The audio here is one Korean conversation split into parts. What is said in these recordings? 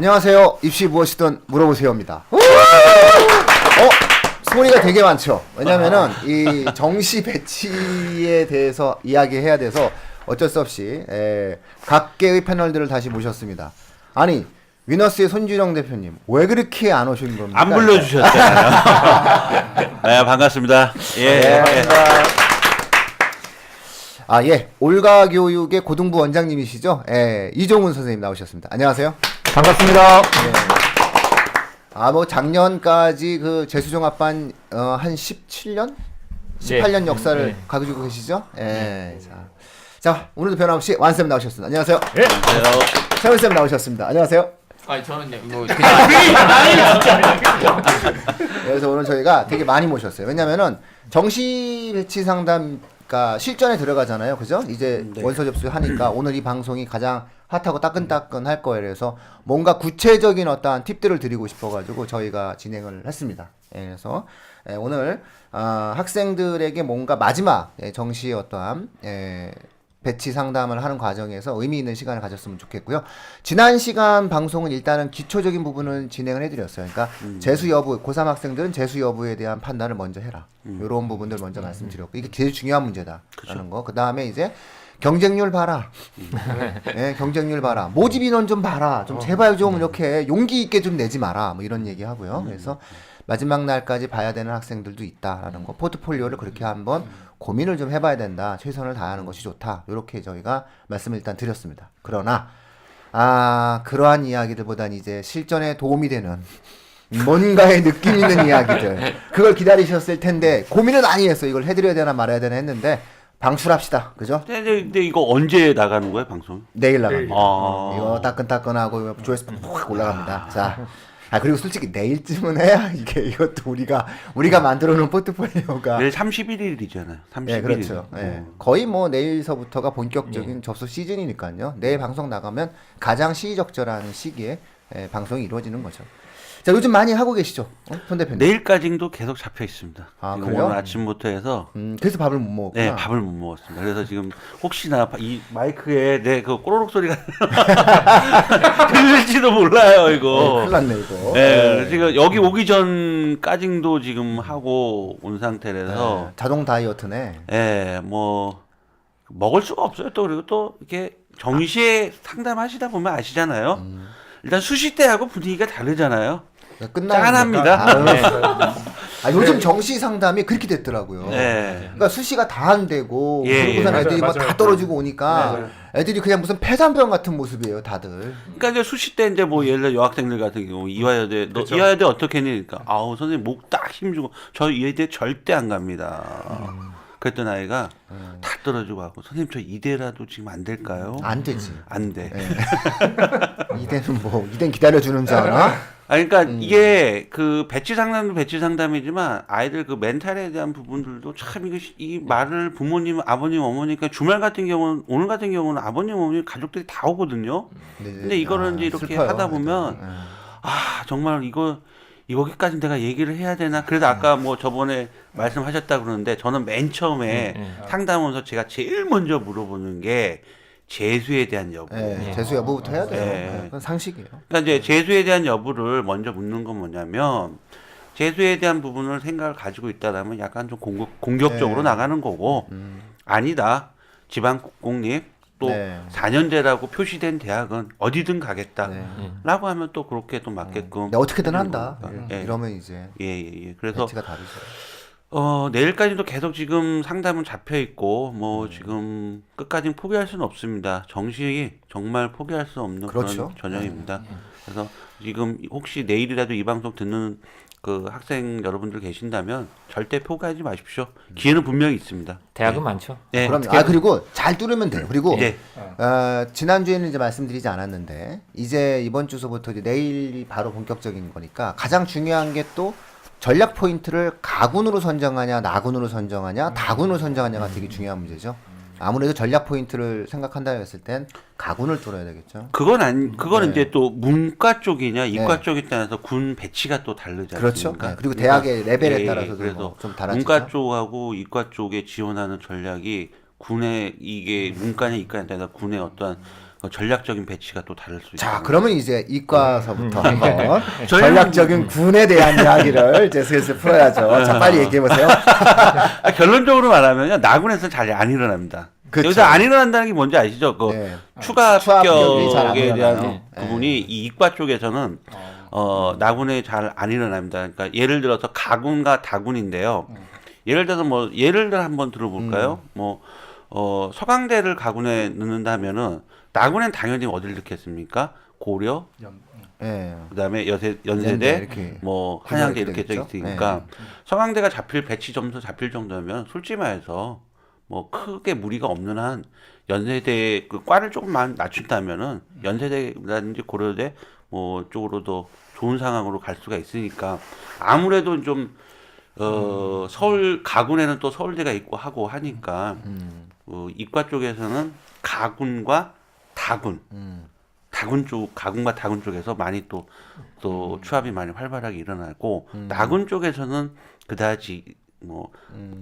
안녕하세요. 입시 무엇이든 물어보세요입니다. 소리가 되게 많죠. 왜냐면은 이 정시 배치에 대해서 이야기해야 돼서 어쩔 수 없이 각계의 패널들을 다시 모셨습니다. 아니 위너스의 손준영 대표님 왜 그렇게 안 오신 겁니까? 안 불러주셨잖아요. 네, 반갑습니다. 예. 네, 반갑습니다. 아, 예. 올가 교육의 고등부 원장님이시죠? 예. 이종훈 선생님 나오셨습니다. 안녕하세요. 반갑습니다. 예. 아, 뭐 작년까지 그 재수종합반 한 17년? 18년 역사를 가지고 계시죠? 예. 자, 오늘도 변함없이 완쌤 나오셨습니다. 안녕하세요. 예. 안녕하세요. 세훈쌤 나오셨습니다. 안녕하세요. 아니 저는요 뭐 그래서 오늘 저희가 되게 많이 모셨어요. 왜냐면은 정시 배치 상담 그러니까 실전에 들어가잖아요. 그죠? 이제 원서 접수하니까 오늘 이 방송이 가장 핫하고 따끈따끈할 거예요. 그래서 뭔가 구체적인 어떠한 팁들을 드리고 싶어가지고 저희가 진행을 했습니다. 그래서 오늘 학생들에게 뭔가 마지막 정시의 어떠한 배치 상담을 하는 과정에서 의미 있는 시간을 가졌으면 좋겠고요. 지난 시간 방송은 일단은 기초적인 부분을 진행을 해드렸어요. 그러니까 재수 여부, 고3 학생들은 재수 여부에 대한 판단을 먼저 해라. 이런 부분들 먼저 말씀드렸고 이게 제일 중요한 문제다라는 거. 그 다음에 이제 경쟁률 봐라. 네, 경쟁률 봐라. 모집 인원 좀 봐라. 좀 제발 좀 이렇게 용기 있게 좀 내지 마라. 뭐 이런 얘기 하고요. 그래서 마지막 날까지 봐야 되는 학생들도 있다라는 거. 포트폴리오를 그렇게 한번 고민을 좀 해봐야 된다. 최선을 다하는 것이 좋다. 이렇게 저희가 말씀을 일단 드렸습니다. 그러나 그러한 이야기들보단 이제 실전에 도움이 되는 뭔가의 느낌 있는 이야기들 그걸 기다리셨을 텐데 고민을 많이 했어요. 이걸 해드려야 되나 말아야 되나 했는데 방출합시다. 그죠? 근데 이거 언제 나가는 거예요, 방송? 내일 나갑니다. 아. 이거 따끈따끈하고 조회수 푹 올라갑니다. 자. 그리고 솔직히 내일쯤은 해야 이것도 우리가 만들어 놓은 포트폴리오가 내일 31일이잖아요. 31일. 네, 그렇죠. 네. 거의 뭐 내일서부터가 본격적인 접수 시즌이니까요. 내일 방송 나가면 가장 시의적절한 시기에 방송이 이루어지는 거죠. 자, 요즘 많이 하고 계시죠? 손 대표님. 내일까지도 계속 잡혀 있습니다. 지금 그래요? 오늘 아침부터 해서 그래서 밥을 못 먹었구나. 네, 밥을 못 먹었습니다. 그래서 지금 혹시나 이 마이크에 내 그 꼬르륵 소리가 들릴지도 몰라요, 이거. 큰일 났네, 이거. 네, 지금 여기 오기 전까지도 지금 하고 온 상태라서 자동 다이어트네. 예, 뭐 먹을 수가 없어요. 또 그리고 또 이렇게 정시에 상담하시다 보면 아시잖아요. 일단 수시 때하고 분위기가 다르잖아요. 짠합니다. 요즘 정시 상담이 그렇게 됐더라고요. 네. 그러니까 수시가 다 안 되고 예, 그러고선 예. 애들이 막 맞아요. 다 떨어지고 오니까 애들이 그냥 무슨 폐산병 같은 모습이에요, 다들. 그러니까 이제 수시 때 이제 뭐 예를 들어 여학생들 같은 경우 이화여대 너 이화여대 어떻게 했니? 그러니까 아우 선생님 목 딱 힘주고 저 이화여대 절대 안 갑니다. 그랬던 아이가 다 떨어지고 하고 선생님 저 이대라도 지금 안 될까요? 안 되지. 안 돼. 이대는 뭐 이대는 기다려주는 줄 아나? 그러니까 이게 그 배치 상담도 배치 상담이지만 아이들 그 멘탈에 대한 부분들도 참 이 말을 부모님, 아버님, 어머니까 주말 같은 경우는 오늘 같은 경우는 아버님, 어머니 가족들이 다 오거든요. 근데 이거를 이제 이렇게 슬퍼요, 하다 보면 애들. 정말 이거기까지 내가 얘기를 해야 되나? 그래도 아까 뭐 저번에 말씀하셨다 그러는데 저는 맨 처음에 상담원서 제가 제일 먼저 물어보는 게 재수에 대한 여부. 재수 여부부터 해야 돼요. 네. 그건 상식이에요. 그러니까 이제 재수에 대한 여부를 먼저 묻는 건 뭐냐면 재수에 대한 부분을 생각을 가지고 있다라면 약간 좀 공격적으로 나가는 거고 아니다. 지방 공립 또 네. 4년제라고 표시된 대학은 어디든 가겠다라고 하면 또 그렇게 또 맞게끔 어떻게든 한다. 예. 이러면 이제 예. 그래서 배치가 다르죠. 내일까지도 계속 지금 상담은 잡혀 있고 뭐 지금 끝까지 포기할 수는 없습니다. 정시 정말 포기할 수 없는 그렇죠. 그런 전형입니다. 그래서 지금 혹시 내일이라도 이 방송 듣는 그 학생 여러분들 계신다면 절대 포기하지 마십시오. 기회는 분명히 있습니다. 대학은 많죠. 네. 그럼 그리고 잘 뚫으면 돼요. 그리고 예. 지난주에는 이제 말씀드리지 않았는데 이제 이번 주서부터 이제 내일이 바로 본격적인 거니까 가장 중요한 게 또 전략 포인트를 가군으로 선정하냐, 나군으로 선정하냐, 다군으로 선정하냐가 되게 중요한 문제죠. 아무래도 전략 포인트를 생각한다 했을 땐 가군을 뚫어야 되겠죠. 그거는 이제 또 문과 쪽이냐 이과 쪽에 따라서 군 배치가 또 다르지 그렇죠. 않습니까? 그리고 대학의 레벨에 예, 따라서도 그래서 뭐좀 달라지죠. 문과 쪽하고 이과 쪽에 지원하는 전략이 군의 이게 문과냐 이과냐 따라 군의 어떠한 전략적인 배치가 또 다를 수 있습니다. 자, 그러면 이제 이과서부터 한번 저희는- 전략적인 군에 대한 이야기를 이제 슬슬 풀어야죠. 자, 빨리 얘기해 보세요. 결론적으로 말하면요, 나군에서는 잘 안 일어납니다. 그쵸. 여기서 안 일어난다는 게 뭔지 아시죠? 그 네. 추가 추가 합격이 잘안 합격에 대한 일어나요. 부분이 이 이과 쪽에서는 나군에 잘 안 일어납니다. 그러니까 예를 들어서 가군과 다군인데요. 예를 들어서 뭐 예를 들어 한번 들어볼까요? 뭐 서강대를 가군에 넣는다면은 나군엔 당연히 어디를 넣겠습니까? 고려, 예. 그다음에 연대 연세대, 이렇게 뭐 한양대 그렇게 이렇게 써 되겠죠? 있으니까 서강대가 잡힐 배치 점수 잡힐 정도면 솔직히 말해서 뭐 크게 무리가 없는 한 연세대 그 과를 조금만 낮춘다면은 연세대라든지 고려대 뭐 쪽으로도 좋은 상황으로 갈 수가 있으니까 아무래도 좀 서울 가군에는 또 서울대가 있고 하고 하니까 이과 쪽에서는 가군과 다군 다군 쪽 가군과 다군 쪽에서 많이 또 추합이 많이 활발하게 일어나고 나군 쪽에서는 그다지 뭐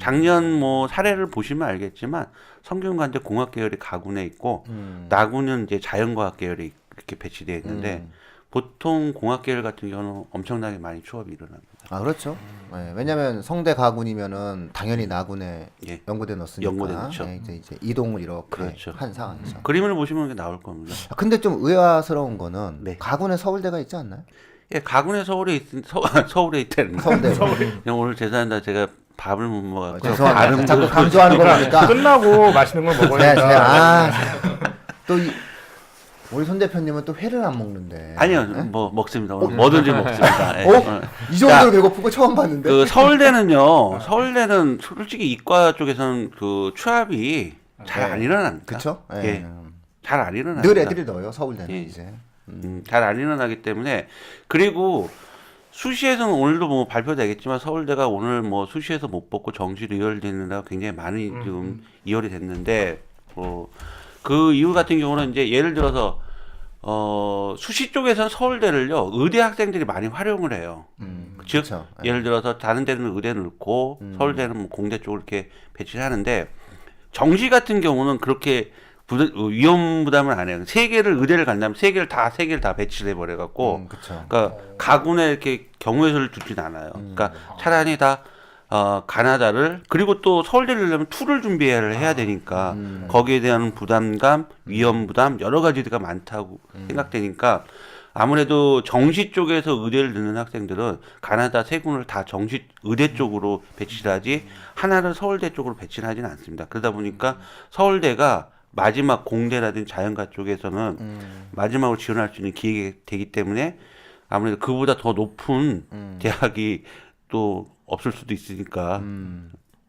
작년 뭐 사례를 보시면 알겠지만 성균관대 공학 계열이 가군에 있고 나군은 이제 자연과학 계열이 이렇게 배치되어 있는데 보통 공학 계열 같은 경우는 엄청나게 많이 추합이 일어납니다. 아, 그렇죠. 예, 왜냐면 성대 가군이면은 당연히 나군에 예. 연고대 넣었으니까. 연고대 넣죠. 예, 이제 이동을 이렇게 그렇죠. 한 상황이죠. 그림을 보시면 나올 겁니다. 아, 근데 좀 의아스러운 거는 네. 가군에 서울대가 있지 않나요? 예, 가군에 서울에 있다는 서울대. 그냥 오늘 죄송합니다. 제가 밥을 못 먹었고 죄송합니다. 자꾸 강조하는 거 보니까. 끝나고 맛있는 걸 네, 먹어야니까. 또 우리 손 대표님은 또 회를 안 먹는데. 아니요, 뭐 먹습니다. 오늘 뭐든지 먹습니다. 예. 이 정도로 배고픈 거 처음 봤는데. 그 서울대는 솔직히 이과 쪽에서는 그 추합이 잘 안 일어납니다. 그렇죠? 예. 잘 안 일어납니다. 늘 애들이 넣어요. 서울대는 예. 이제. 잘 안 일어나기 때문에 그리고 수시에서는 오늘도 뭐 발표되겠지만 서울대가 오늘 뭐 수시에서 못 뽑고 정시로 이월되느라 굉장히 많이 지금 이월이 됐는데 그 이유 같은 경우는 이제 예를 들어서 수시 쪽에서는 서울대를요 의대 학생들이 많이 활용을 해요. 즉 그쵸. 예를 들어서 다른 데는 의대를 넣고 서울대는 뭐 공대 쪽을 이렇게 배치를 하는데 정시 같은 경우는 그렇게 위험 부담을 안 해요. 세 개를 의대를 간다면 세 개를 다 배치를 해버려 갖고 그쵸. 그러니까 가군에 이렇게 경우의 수를 두진 않아요. 그러니까 차라리 다 가나다를 그리고 또 서울대를 내려면 투를 준비를 해야 되니까 거기에 대한 부담감, 위험 부담 여러 가지가 많다고 생각되니까 아무래도 정시 쪽에서 의대를 넣는 학생들은 가나다 세 군을 다 정시 의대 쪽으로 배치를 하지 하나를 서울대 쪽으로 배치를 하진 않습니다. 그러다 보니까 서울대가 마지막 공대라든지 자연과 쪽에서는 마지막으로 지원할 수 있는 기회가 되기 때문에 아무래도 그보다 더 높은 대학이 또 없을 수도 있으니까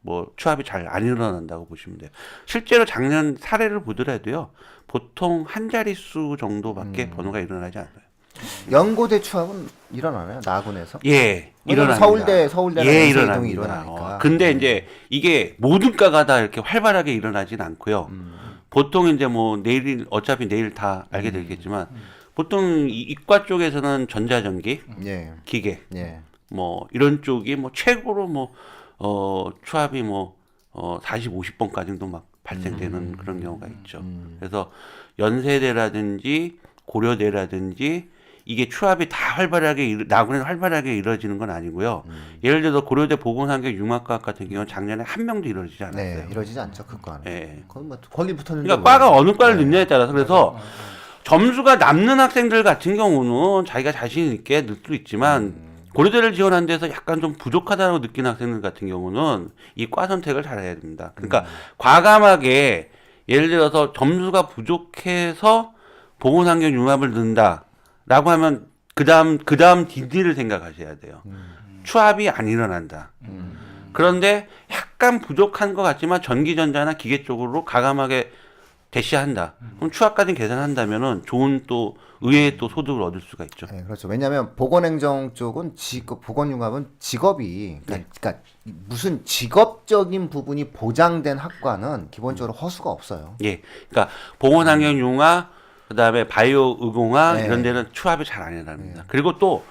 뭐 추합이 잘 안 일어난다고 보시면 돼요. 실제로 작년 사례를 보더라도요. 보통 한 자릿수 정도밖에 번호가 일어나지 않아요. 연고대 추합은 일어나나요? 나군에서? 예, 왜냐면 일어납니다. 서울대랑 예, 연세 이동이 일어납니다. 일어나니까. 근데 이제 이게 모든 과가 다 이렇게 활발하게 일어나진 않고요. 보통 이제 뭐 어차피 내일 다 알게 되겠지만 보통 이과 쪽에서는 전자전기, 예. 기계, 예. 뭐 이런 쪽이 뭐 최고로 뭐 추합이 뭐 40, 50번까지도 막 발생되는 그런 경우가 있죠. 그래서 연세대라든지 고려대라든지 이게 추합이 다 활발하게 나군에 활발하게 이루어지는 건 아니고요. 예를 들어서 고려대 보건환경융합과학 같은 경우는 작년에 한 명도 이루어지지 않았어요. 네, 이러지지 않죠. 그 과는. 예. 거기 뭐 거기 붙었는데. 그러니까 과가 어느 과를 넣냐에 따라서 그래서 점수가 남는 학생들 같은 경우는 자기가 자신 있게 넣을 수 있지만 고려대를 지원한 데서 약간 좀 부족하다고 느끼는 학생들 같은 경우는 이 과 선택을 잘해야 됩니다. 그러니까 과감하게 예를 들어서 점수가 부족해서 보건환경융합을 넣는다라고 하면 그다음 DD를 생각하셔야 돼요. 추합이 안 일어난다. 그런데 약간 부족한 것 같지만 전기전자나 기계 쪽으로 과감하게 대시한다. 그럼 추합까지 계산한다면은 좋은 또 의외의 또 소득을 얻을 수가 있죠. 네, 그렇죠. 왜냐하면 보건행정 쪽은 보건융합은 직업이 그러니까 무슨 직업적인 부분이 보장된 학과는 기본적으로 허수가 없어요. 예, 그러니까 보건환경융합 그다음에 바이오의공학 네. 이런 데는 추합이 잘 안 일어납니다. 그리고 또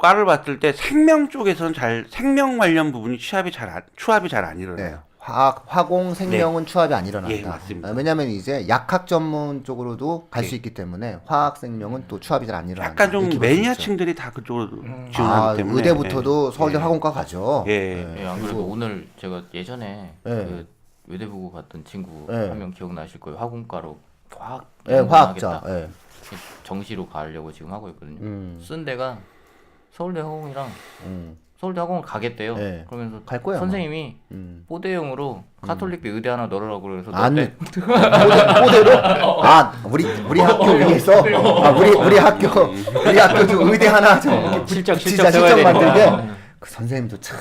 과를 봤을 때 생명 쪽에서는 생명 관련 부분이 추합이 잘 안 일어나요. 네. 화학, 화공, 생명은 추합이 안 일어난다. 예, 맞습니다. 왜냐하면 이제 약학 전문 쪽으로도 갈 수 예. 있기 때문에 화학, 생명은 또 추합이 잘 안 일어난다. 약간 좀 이렇게 볼수 있죠. 매니아층들이 다 그쪽으로 지원하기 때문에 의대부터도 서울대 예. 화공과 가죠. 예. 예, 안 그래도 오늘 제가 예전에 예. 그 외대부고 갔던 친구 예. 한 명 기억나실 거예요. 화공과로 화학 예, 화학자. 하겠다. 예. 정시로 가려고 지금 하고 있거든요. 음. 쓴 데가 서울대 화공이랑 음. 서울대 화공을 가겠대요. 예. 그러면서 갈 거야, 선생님이 뽀대형으로 카톨릭대 의대 하나 넣으라고 그래서 아니 넣었대. 뽀대로? 아 우리 학교 위해서 우리 학교도 의대 하나 좀 실적 진짜 세워야 실적 만들게 되니까. 그 선생님도 참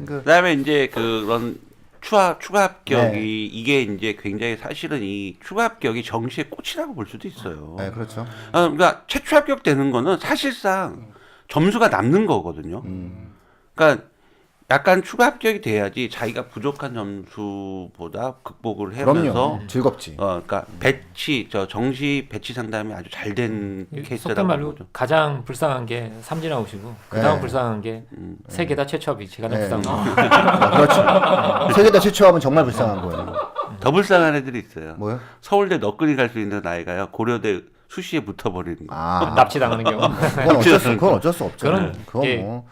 그, 그다음에 이제 그런 추가 합격이 네. 이게 이제 굉장히 사실은 이 추가 합격이 정시의 꽃이라고 볼 수도 있어요. 네 그렇죠. 그러니까 최초 합격되는 거는 사실상 점수가 남는 거거든요. 그러니까 약간 추가 합격이 돼야지 자기가 부족한 점수보다 극복을 하면서 그럼요. 즐겁지. 그러니까 배치 정시 배치 상담이 아주 잘 된 속된 케이스라고 말로 보죠. 가장 불쌍한 게 삼진아웃이고 그 다음 불쌍한 게 세계 다 최초 합격이 가장 네. 불쌍한 거. 그렇죠. 세계다 최초하면 정말 불쌍한 거예요. 더 불쌍한 애들이 있어요. 뭐요? 서울대 너끈히 갈 수 있는 아이가요. 고려대 수시에 붙어버리는 거. 아 납치당하는 경우. 그건 어쩔 수 없죠. 그건 그건 이게 뭐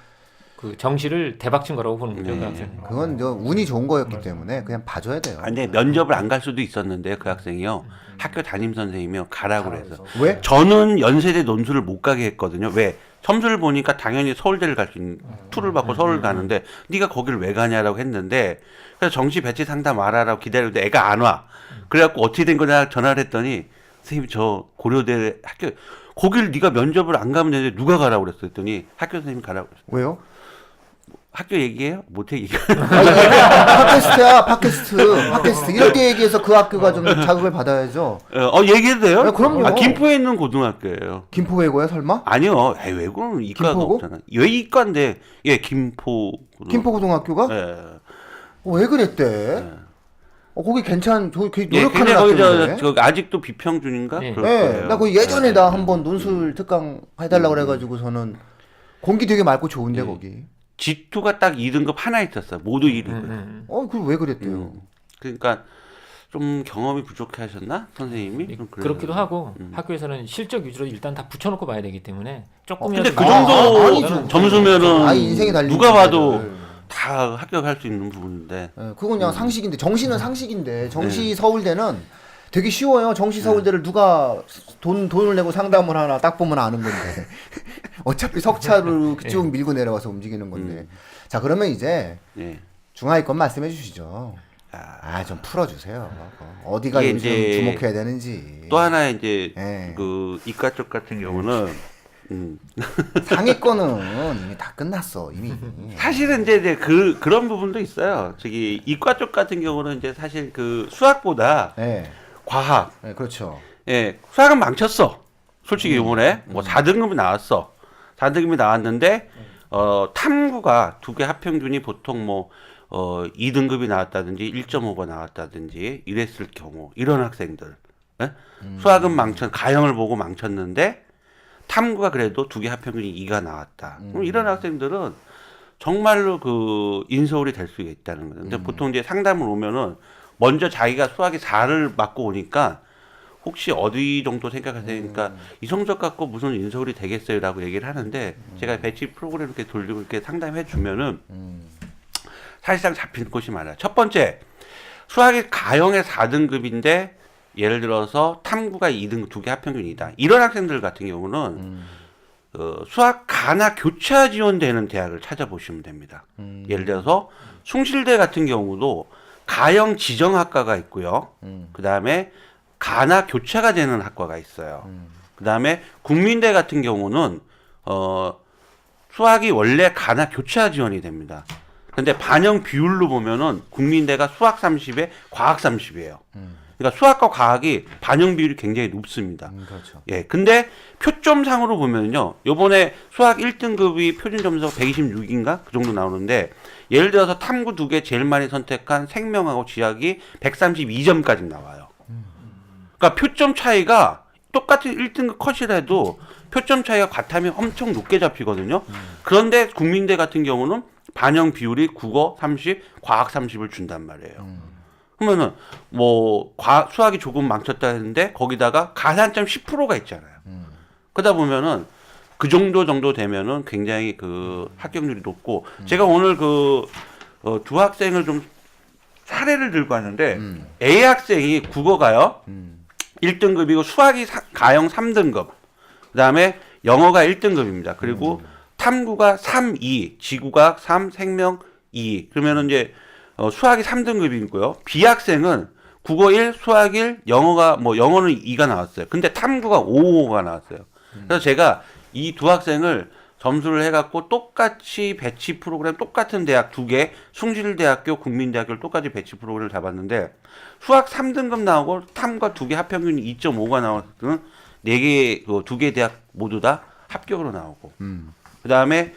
그 정시를 대박친 거라고 보는 거죠. 그 학생. 그건 저 운이 좋은 거였기 때문에 그냥 봐줘야 돼요. 근데 면접을 안 갈 수도 있었는데 그 학생이요. 학교 담임 선생님이요. 가라고 그래서. 왜? 저는 연세대 논술을 못 가게 했거든요. 왜? 점수를 보니까 당연히 서울대를 갈 수 있는 투를 받고 서울 가는데 네가 거기를 왜 가냐라고 했는데 그래서 정시 배치 상담 와라라고 기다리는데 애가 안 와. 그래갖고 어떻게 된 거냐 전화를 했더니 선생님 저 고려대 학교 거길 네가 면접을 안 가면 되는데 누가 가라고 그랬어 했더니 학교 선생님이 가라고 그랬어. 왜요? 학교 얘기해요? 못해 얘기. 팟캐스트야 팟캐스트 이럴 때 얘기해서 그 학교가 좀 자극을 받아야죠. 얘기해도 돼요? 네, 그럼요. 김포에 있는 고등학교예요. 김포외고야 설마? 아니요. 외고는 이과가 김포고? 없잖아. 왜 이과인데? 예, 김포. 김포고등학교가? 예. 왜 그랬대? 거기 거기 예, 노력하는 근데 거기 학교인데. 저 아직도 비평준인가? 예. 그럴 네, 거예요. 나 그 예전에 나 한번 논술 특강 해달라고 그래가지고서는 공기 되게 맑고 좋은데 예. 거기. G2가 딱 2등급 하나 있었어. 모두 1등급. 그 왜 그랬대요? 그러니까 좀 경험이 부족해 하셨나? 선생님이? 좀 그래요. 그렇기도 하고 학교에서는 실적 위주로 일단 다 붙여놓고 봐야 되기 때문에 근데 조금이라도 그 많이 정도 아니죠. 점수면은 아니 인생이 달린 누가 봐도 문제를. 다 합격할 수 있는 부분인데. 그건 그냥 상식인데 정시는 상식인데 정시 서울대는 되게 쉬워요. 정시 서울대를 누가 돈을 내고 상담을 하나 딱 보면 아는 건데 어차피 석차로 쭉 밀고 내려와서 움직이는 건데. 자 그러면 이제 예. 중하위권 말씀해 주시죠. 좀 풀어주세요. 어디가 이게 요즘 이제 주목해야 되는지. 또 하나 이제 예. 그 이과 쪽 같은 경우는 상위권은 이미 다 끝났어 이미. 사실은 이제 그런 부분도 있어요. 저기 이과 쪽 같은 경우는 이제 사실 그 수학보다 네, 과학, 그렇죠. 예, 수학은 망쳤어. 솔직히 이번에 뭐 4등급이 나왔어. 4등급이 나왔는데 탐구가 두 개 합평균이 보통 뭐 2등급이 나왔다든지 1.5가 나왔다든지 이랬을 경우 이런 학생들 예? 수학은 가형을 보고 망쳤는데 탐구가 그래도 두 개 합평균이 2가 나왔다. 그럼 이런 학생들은 정말로 그 인서울이 될 수 있다는 거예요. 근데 보통 이제 상담을 오면은 먼저 자기가 수학이 4를 맞고 오니까 혹시 어디 정도 생각하세요니까 이 성적 갖고 무슨 인서울이 되겠어요라고 얘기를 하는데 제가 배치 프로그램 이렇게 돌리고 이렇게 상담해 주면은 사실상 잡히는 곳이 많아요. 첫 번째 수학이 가형의 4등급인데 예를 들어서 탐구가 2등급 두 개 합평균이다. 이런 학생들 같은 경우는 수학 가나 교차 지원되는 대학을 찾아보시면 됩니다. 예를 들어서 숭실대 같은 경우도 가형 지정학과가 있고요. 그 다음에 가나 교차가 되는 학과가 있어요. 그 다음에 국민대 같은 경우는 수학이 원래 가나 교차 지원이 됩니다. 근데 반영 비율로 보면은 국민대가 수학 30에 과학 30이에요. 그러니까 수학과 과학이 반영 비율이 굉장히 높습니다. 그렇죠. 예. 근데 표점상으로 보면요. 요번에 수학 1등급이 표준 점수가 126인가? 그 정도 나오는데 예를 들어서 탐구 두 개 제일 많이 선택한 생명하고 지학이 132점까지 나와요. 그러니까 표점 차이가 똑같은 1등급 컷이라도 표점 차이가 같으면 엄청 높게 잡히거든요. 그런데 국민대 같은 경우는 반영 비율이 국어 30, 과학 30을 준단 말이에요. 그러면은 뭐 수학이 조금 망쳤다 했는데 거기다가 가산점 10%가 있잖아요. 그러다 보면은 그 정도 되면은 굉장히 그 합격률이 높고 제가 오늘 두 학생을 좀 사례를 들고 왔는데 A 학생이 국어가요 1등급이고 수학이 가형 3등급 그다음에 영어가 1등급입니다. 그리고 탐구가 3, 2, 지구과학 3, 생명 2. 그러면은 이제 수학이 3등급이고요. B 학생은 국어 1, 수학 1, 영어는 2가 나왔어요. 근데 탐구가 5가 나왔어요. 그래서 제가 이 두 학생을 점수를 해갖고 똑같이 배치 프로그램 똑같은 대학 두 개, 숭실대학교, 국민대학교를 똑같이 배치 프로그램을 잡았는데 수학 3등급 나오고 탐과 두 개 합평균이 2.5가 나왔던 네 개, 두 개 대학 모두 다 합격으로 나오고. 그 다음에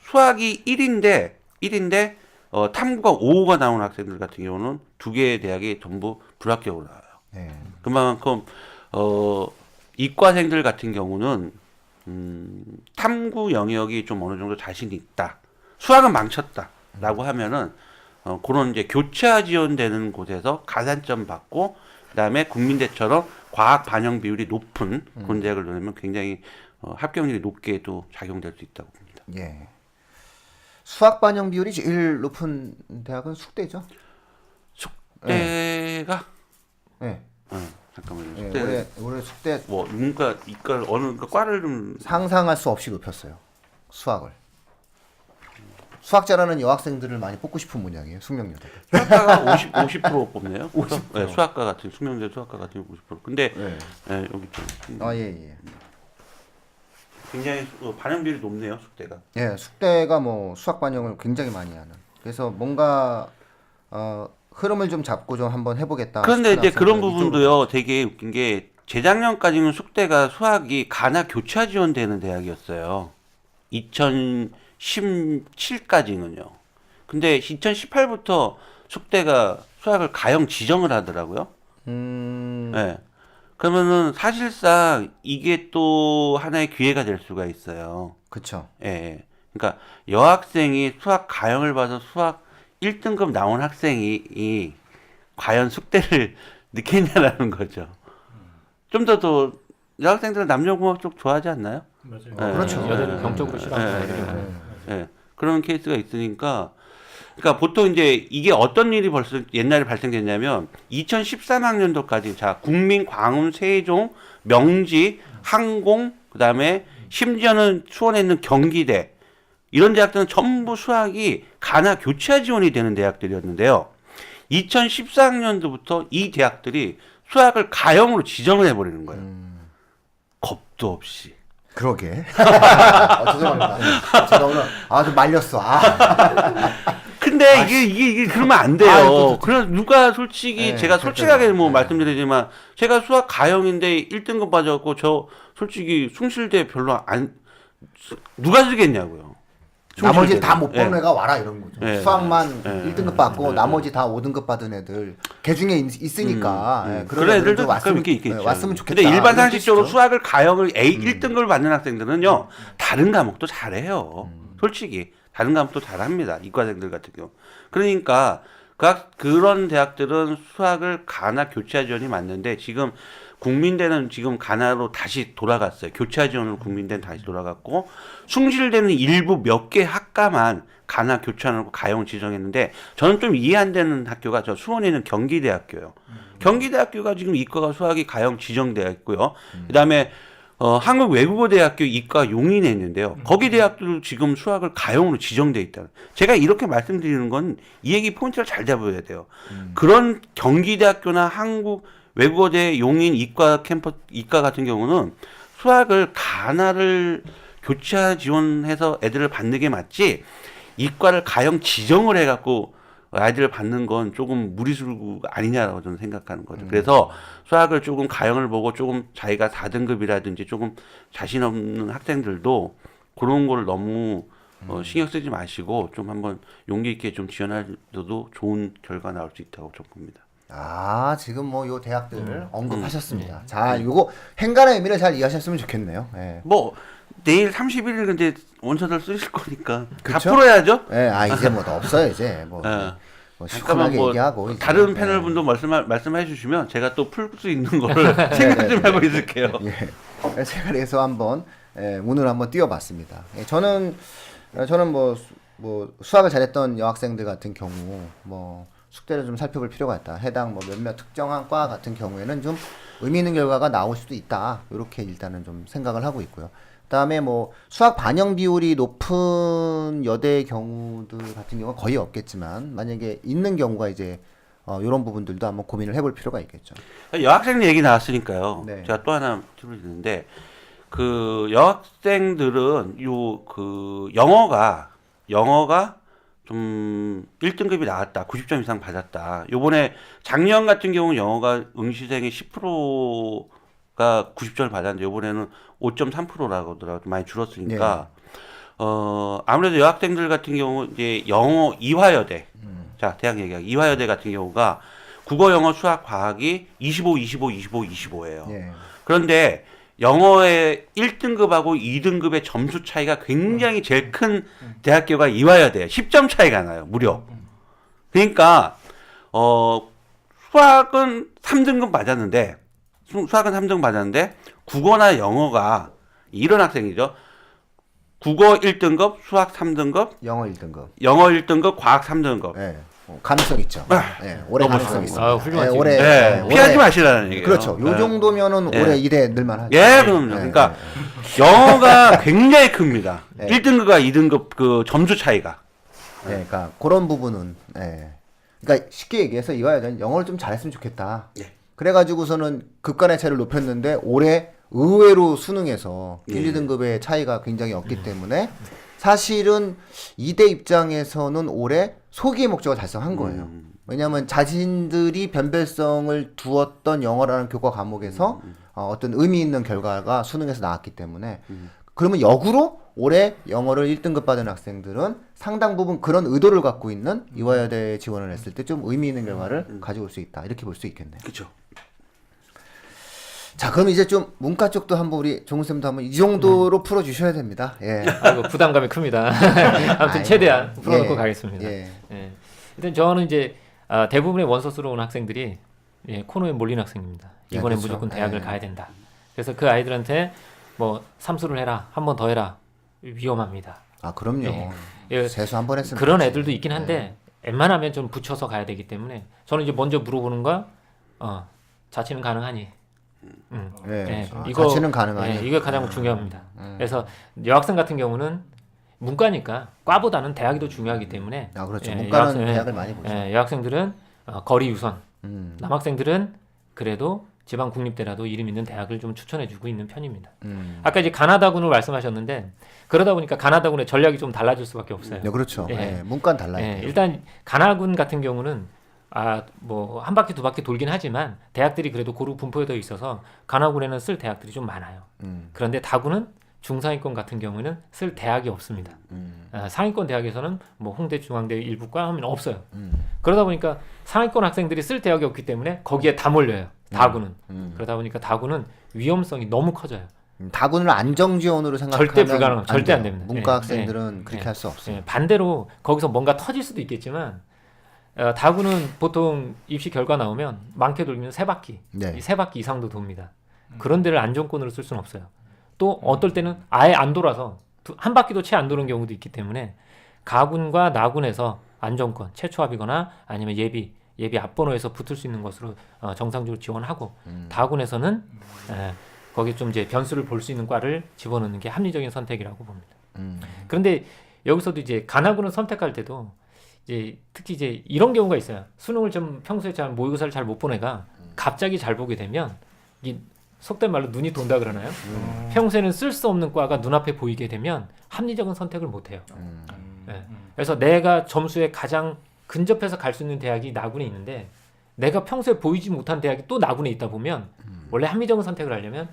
수학이 1인데 탐구가 5가 나오는 학생들 같은 경우는 두 개의 대학이 전부 불합격으로 나와요. 네. 그만큼 이과생들 같은 경우는 탐구 영역이 좀 어느 정도 자신이 있다. 수학은 망쳤다라고 하면은 그런 이제 교차 지원되는 곳에서 가산점 받고 그다음에 국민대처럼 과학 반영 비율이 높은 그런 대학을 넣으면 굉장히 합격률이 높게도 작용될 수 있다고 봅니다. 예. 수학 반영 비율이 제일 높은 대학은 숙대죠. 숙대가 네. 잠깐만요. 예, 숙대 올해 숙대 뭐 문과 이과 어느 과를 좀 상상할 수 없이 높였어요. 수학을. 수학 잘하는 여학생들을 많이 뽑고 싶은 모양이에요. 숙명여대. 수학과가 50% 뽑네요. 50%. 네, 수학과 같은 숙명여대 수학과 같은 50%. 근데 네. 네, 여기 좀 예. 굉장히 반영 비율이 높네요. 숙대가. 예, 숙대가 뭐 수학 반영을 굉장히 많이 하는. 그래서 뭔가 흐름을 좀 잡고 좀 한번 해보겠다. 그런데 싶은 이제 그런 학생들은 부분도요. 되게 웃긴 게 재작년까지는 숙대가 수학이 가나 교차 지원되는 대학이었어요. 2017까지는요. 근데 2018부터 숙대가 수학을 가형 지정을 하더라고요. 네. 그러면은 사실상 이게 또 하나의 기회가 될 수가 있어요. 그쵸. 예. 그러니까 여학생이 수학 가형을 봐서 수학 1등급 나온 학생이 과연 숙대를 느끼냐라는 거죠. 좀 더 여학생들은 남녀공학 쪽 좋아하지 않나요? 맞아요. 그렇죠. 여자들 병적으로 싫어하는 애들이 예. 그런 케이스가 있으니까 그러니까 보통 이제 이게 어떤 일이 벌써 옛날에 발생됐냐면 2013학년도까지 자 국민, 광운, 세종, 명지, 항공 그다음에 심지어는 수원에 있는 경기대 이런 대학들은 전부 수학이 가나 교차 지원이 되는 대학들이었는데요. 2014학년도부터 이 대학들이 수학을 가형으로 지정을 해버리는 거예요. 겁도 없이. 그러게. 죄송합니다. 제가 오늘 좀 말렸어. 근데 이게 그러면 안 돼요. 그래서 누가 솔직히 네, 제가 그렇죠. 솔직하게 뭐 네. 말씀드리지만 제가 수학 가형인데 1등급 빠져갖고 저 솔직히 숭실대 별로 누가 쓰겠냐고요. 나머지 다 못 보는 예. 애가 와라 이런 거죠. 예. 수학만 예. 1등급 받고 나머지 다 5등급 받은 애들 개 중에 있으니까 예, 그런 애들도 가끔 왔으면, 이렇게 있겠죠. 왔으면 좋겠다. 근데 일반 상식적으로 뜻이죠. 수학을 가형을 A 1등급을 받는 학생들은요 다른 과목도 잘해요. 솔직히 다른 과목도 잘합니다. 이과생들 같은 경우. 그러니까 그런 대학들은 수학을 가나 교차 지원이 맞는데 지금 국민대는 지금 가나로 다시 돌아갔어요. 교차 지원으로 국민대는 다시 돌아갔고 숭실대는 일부 몇 개 학과만 가나 교차하고 가형 지정했는데 저는 좀 이해 안 되는 학교가 저 수원에 있는 경기대학교요. 경기대학교가 지금 이과가 수학이 가형 지정되어 있고요. 그다음에 한국외국어대학교 이과 용인에 있는데요. 거기 대학도 지금 수학을 가형으로 지정돼 있다. 제가 이렇게 말씀드리는 건 이 얘기 포인트를 잘 잡아야 돼요. 그런 경기대학교나 한국외국어대 용인 이과 같은 경우는 수학을 가나를 교차 지원해서 애들을 받는 게 맞지 이과를 가형 지정을 해갖고 아이들을 받는 건 조금 무리수가 아니냐라고 저는 생각하는 거죠. 그래서 수학을 조금 가형을 보고 조금 자기가 4등급이라든지 조금 자신 없는 학생들도 그런 걸 너무 신경 쓰지 마시고 좀 한번 용기 있게 좀 지원해도 좋은 결과 나올 수 있다고 좀 봅니다. 지금 뭐 요 대학들 언급하셨습니다. 자, 요거 행간의 의미를 잘 이해하셨으면 좋겠네요. 예. 뭐 내일 31일 근데 원서들 쓰실 거니까 다 그쵸? 풀어야죠. 예, 이제 뭐 없어요 이제 뭐, 예. 뭐 잠깐만 시원하게 뭐 얘기하고 이제. 다른 예. 패널 분도 말씀해 주시면 제가 또 풀 수 있는 거를 생각 좀 하고 있을게요. 예. 제가 그래서 한번 운을 한번 띄워봤습니다. 예, 저는 뭐 수학을 잘했던 여학생들 같은 경우 뭐 숙제를 좀 살펴볼 필요가 있다. 해당 뭐 몇몇 특정한 과 같은 경우에는 좀 의미 있는 결과가 나올 수도 있다. 이렇게 일단은 좀 생각을 하고 있고요. 그다음에 뭐 수학 반영 비율이 높은 여대의 경우들 같은 경우는 거의 없겠지만 만약에 있는 경우가 이제 이런 부분들도 한번 고민을 해볼 필요가 있겠죠. 여학생 얘기 나왔으니까요. 네. 제가 또 하나 드리는데 그 여학생들은 요 그 영어가 좀 1등급이 나왔다. 90점 이상 받았다. 요번에 작년 같은 경우 영어가 응시생의 10%가 90점을 받았는데 요번에는 5.3%라고 하더라고요. 많이 줄었으니까 아무래도 여학생들 같은 경우 이제 영어 이화여대 자, 대학 얘기하기 이화여대 같은 경우가 국어, 영어, 수학, 과학이 25예요. 예. 그런데 영어의 1등급하고 2등급의 점수 차이가 굉장히 제일 큰 대학교가 이화여대예요. 10점 차이가 나요. 무려. 그러니까 수학은 3등급 맞았는데 국어나 영어가 이런 학생이죠. 국어 1등급, 수학 3등급, 영어 1등급. 영어 1등급, 과학 3등급. 예. 가능성 있죠. 예. 올해 너무 가능성 좋아요. 있습니다. 훌륭하지. 올해 네, 피하지 마시라는 얘기예요. 그렇죠. 요 네. 정도면은 예. 올해 이대 늘만 하죠. 예, 그럼요. 그러니까 영어가 굉장히 큽니다. 1등급과 2등급 그 점수 차이가. 그러니까 그런 부분은 그러니까 쉽게 얘기해서 이화여대는 영어를 좀 잘했으면 좋겠다. 예. 그래가지고서는 급간의 차이를 높였는데 올해 의외로 수능에서 예. 1, 2등급의 차이가 굉장히 없기 때문에 사실은 이대 입장에서는 올해 소기의 목적을 달성한 거예요. 왜냐하면 자신들이 변별성을 두었던 영어라는 교과 과목에서 어떤 의미 있는 결과가 수능에서 나왔기 때문에 그러면 역으로 올해 영어를 1등급 받은 학생들은 상당 부분 그런 의도를 갖고 있는 이화여대에 지원을 했을 때 좀 의미 있는 결과를 가져올 수 있다. 이렇게 볼 수 있겠네요. 그렇죠. 자, 그럼 이제 좀 문과 쪽도 한번 우리 종훈쌤도 한번 이 정도로 풀어주셔야 됩니다. 예. 아이고 부담감이 큽니다. 아무튼 최대한 풀어놓고 예. 가겠습니다. 예. 예. 일단 저는 이제 대부분의 원서 쓰러 온 학생들이 코너에 몰린 학생입니다. 이번에 그렇죠. 무조건 대학을 예. 가야 된다. 그래서 그 아이들한테 뭐 삼수를 해라, 한 번 더 해라, 위험합니다. 아, 그럼요. 예. 세수 한 번 했으면 그런 좋지. 애들도 있긴 한데 웬만하면 좀 붙여서 가야 되기 때문에 저는 이제 먼저 물어보는 거 자취는 가능하니? 예. 예, 자취는 가능하니? 예, 이게 가장 중요합니다. 그래서 여학생 같은 경우는 문과니까 과보다는 대학이 더 중요하기 때문에 아, 그렇죠. 예, 문과는 여학생, 대학을 많이 보죠. 여학생들은 거리 유선, 음. 남학생들은 그래도 지방 국립대라도 이름 있는 대학을 좀 추천해주고 있는 편입니다. 음. 아까 이제 가나다군을 말씀하셨는데 그러다 보니까 가나다군의 전략이 좀 달라질 수밖에 없어요. 네, 그렇죠. 예. 예. 문과는 달라요. 예, 일단 가나군 같은 경우는 뭐 한 바퀴 두 바퀴 돌긴 하지만 대학들이 그래도 고루 분포되어 있어서 가나군에는 쓸 대학들이 좀 많아요. 그런데 다군은 중상위권 같은 경우는 쓸 대학이 없습니다. 상위권 대학에서는 뭐 홍대, 중앙대 일부과 하면 없어요. 그러다 보니까 상위권 학생들이 쓸 대학이 없기 때문에 거기에 다 몰려요. 다군은. 그러다 보니까 다군은 위험성이 너무 커져요. 다군을 안정 지원으로 생각하면 절대 불가능, 절대 안 돼요. 됩니다. 문과 예, 학생들은 예, 그렇게 예. 할 수 없어요. 예, 반대로 거기서 뭔가 터질 수도 있겠지만 다군은 보통 입시 결과 나오면 많게 돌면 세 바퀴, 네. 이 세 바퀴 이상도 돕니다. 그런 데를 안정권으로 쓸 수는 없어요. 또 어떨 때는 아예 안 돌아서 한 바퀴도 채 안 도는 경우도 있기 때문에 가군과 나군에서 안정권, 최초합이거나 아니면 예비 앞번호에서 붙을 수 있는 것으로 정상적으로 지원하고 다군에서는 거기 좀 이제 변수를 볼 수 있는 과를 집어넣는 게 합리적인 선택이라고 봅니다. 그런데 여기서도 이제 가나군을 선택할 때도 이제 특히 이제 이런 경우가 있어요. 수능을 좀 평소에 잘 모의고사를 잘 못 본 애가 갑자기 잘 보게 되면 이 속된 말로 눈이 돈다 그러나요? 평소에는 쓸 수 없는 과가 눈앞에 보이게 되면 합리적인 선택을 못 해요. 네. 그래서 내가 점수에 가장 근접해서 갈 수 있는 대학이 나군에 있는데 내가 평소에 보이지 못한 대학이 또 나군에 있다 보면 원래 합리적인 선택을 하려면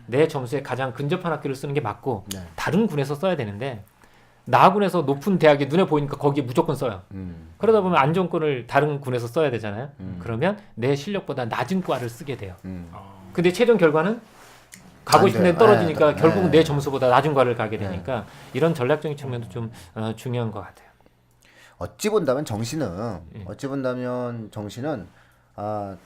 내 점수에 가장 근접한 학교를 쓰는 게 맞고 네. 다른 군에서 써야 되는데 나군에서 높은 대학이 눈에 보이니까 거기에 무조건 써요. 그러다 보면 안정권을 다른 군에서 써야 되잖아요. 그러면 내 실력보다 낮은 과를 쓰게 돼요. 근데 최종 결과는 가고 안 싶은 돼요. 데 떨어지니까 네. 결국은 네. 내 점수보다 낮은 과를 가게 되니까 이런 전략적인 측면도 좀 중요한 것 같아요. 어찌 본다면 정시는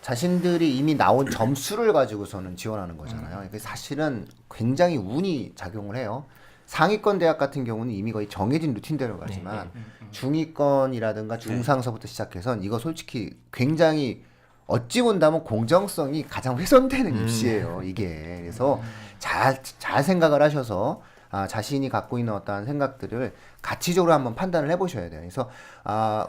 자신들이 이미 나온 점수를 가지고서는 지원하는 거잖아요. 이게 사실은 굉장히 운이 작용을 해요. 상위권 대학 같은 경우는 이미 거의 정해진 루틴대로 가지만 중위권이라든가 중상서부터 시작해선 이거 솔직히 굉장히 어찌 본다면 공정성이 가장 훼손되는 입시예요. 이게 그래서 잘 생각을 하셔서 자신이 갖고 있는 어떠한 생각들을 가치적으로 한번 판단을 해보셔야 돼요. 그래서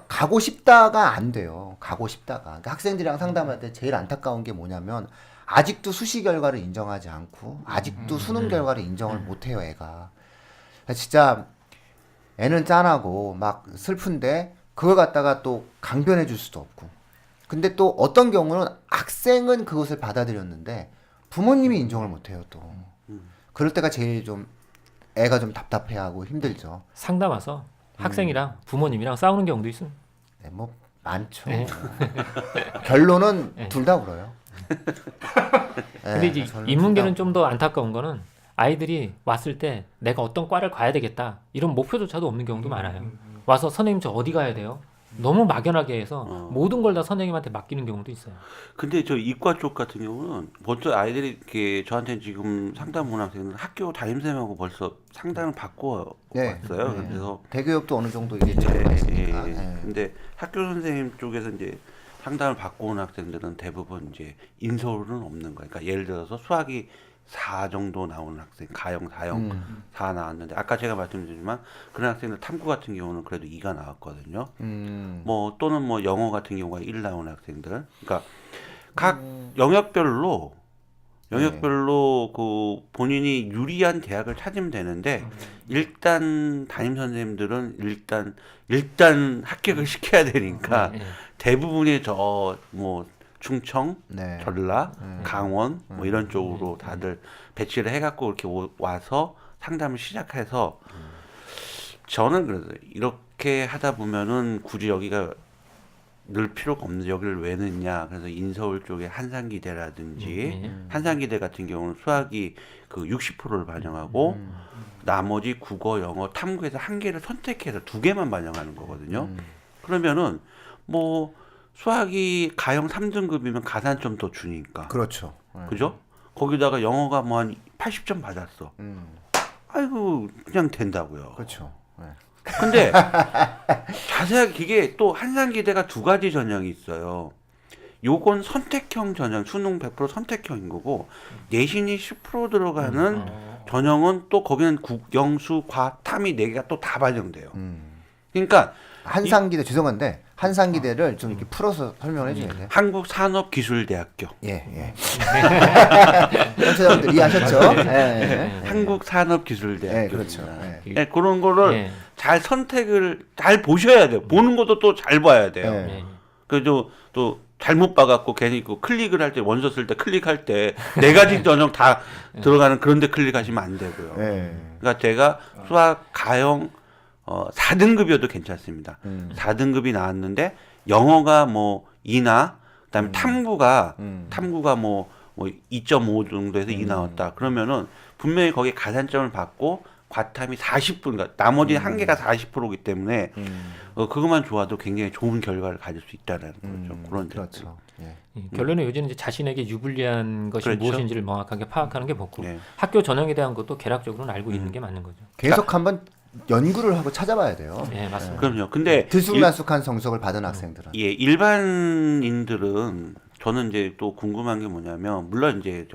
가고 싶다가 안 돼요. 가고 싶다가 그러니까 학생들이랑 상담할 때 제일 안타까운 게 뭐냐면 아직도 수시 결과를 인정하지 않고 아직도 수능 결과를 인정을 못해요. 애가 진짜 애는 짠하고 막 슬픈데 그걸 갖다가 또 강변해 줄 수도 없고 근데 또 어떤 경우는 학생은 그것을 받아들였는데 부모님이 인정을 못해요. 또 그럴 때가 제일 좀 애가 좀 답답해하고 힘들죠. 상담 와서 학생이랑 부모님이랑 싸우는 경우도 있습니다. 네, 뭐 많죠. 네. 결론은 둘 다 울어요. 근데 이제 인문계는 좀 더 안타까운 거는 아이들이 왔을 때 내가 어떤 과를 가야 되겠다 이런 목표조차도 없는 경우도 많아요. 와서 선생님 저 어디 가야 돼요? 너무 막연하게 해서 모든 걸 다 선생님한테 맡기는 경우도 있어요. 근데 저 이과 쪽 같은 경우는 벌써 아이들이 이렇게 저한테 지금 상담 온 학생은 학교 담임쌤하고 벌써 상담을 받고 왔어요. 그래서 대교육도 어느 정도 이게 예, 있으니까. 예. 근데 학교 선생님 쪽에서 이제 상담을 받고 온 학생들은 대부분 이제 인서울은 없는 거예요. 그러니까 예를 들어서 수학이 4 정도 나오는 학생, 가형, 4형 4 나왔는데 아까 제가 말씀드렸지만 그런 학생들 탐구 같은 경우는 그래도 2가 나왔거든요. 뭐 또는 뭐 영어 같은 경우가 1 나오는 학생들. 그러니까 각 영역별로 그 본인이 유리한 대학을 찾으면 되는데 일단 담임 선생님들은 일단 합격을 시켜야 되니까 대부분이 저 뭐 충청, 네. 전라, 강원 뭐 이런 쪽으로 다들 배치를 해갖고 이렇게 와서 상담을 시작해서 저는 그래서 이렇게 하다 보면은 굳이 여기가 늘 필요가 없는데 여기를 왜 넣냐. 그래서 인서울 쪽에 한산기대라든지 한산기대 같은 경우는 수학이 그 60%를 반영하고 나머지 국어, 영어, 탐구에서 한 개를 선택해서 2개만 반영하는 거거든요. 그러면은 뭐 수학이 가형 3등급이면 가산 좀 더 주니까. 그렇죠. 그죠? 거기다가 영어가 뭐 한 80점 받았어. 아이고 그냥 된다고요. 그렇죠. 네. 근데 자세하게 이게 또 한산기대가 2가지 전형이 있어요. 요건 선택형 전형, 수능 100% 선택형인 거고 내신이 10% 들어가는 전형은 또 거기는 국, 영수, 과, 탐이 4개가 또 다 반영돼요. 그러니까 한산기대 죄송한데 한산기대를 좀 이렇게 풀어서 설명을 해줘야 돼요. 한국산업기술대학교. 예. 청취자분들 이해하셨죠? 예. 한국산업기술대학교. 네, 그렇죠. 네, 그런 거를 예. 잘 선택을 잘 보셔야 돼요. 보는 것도 또 잘 봐야 돼요. 네. 그래도 또 잘못 봐갖고 괜히 그 클릭을 할 때 원서 쓸 때 클릭할 때 4가지 전형 다 들어가는 그런데 클릭하시면 안 되고요. 네. 그러니까 제가 수학 가형 4등급이어도 괜찮습니다. 4등급이 나왔는데 영어가 뭐 2나 그다음에 탐구가 뭐 2.5 정도에서 2 나왔다. 그러면은 분명히 거기에 가산점을 받고 과탐이 40%, 그러니까 나머지 한 개가 40%이기 때문에 그것만 좋아도 굉장히 좋은 결과를 가질 수 있다는 거죠. 그런 그렇죠. 예. 결론은 요즘은 이제 자신에게 유불리한 것이 그렇죠. 무엇인지를 명확하게 파악하는 게 좋고 네. 학교 전형에 대한 것도 개략적으로는 알고 있는 게 맞는 거죠. 계속 한번 연구를 하고 찾아봐야 돼요. 네, 맞습니다. 그럼요. 근데 들쑥날쑥한 성적을 받은 학생들은. 예, 일반인들은 저는 이제 또 궁금한 게 뭐냐면 물론 이제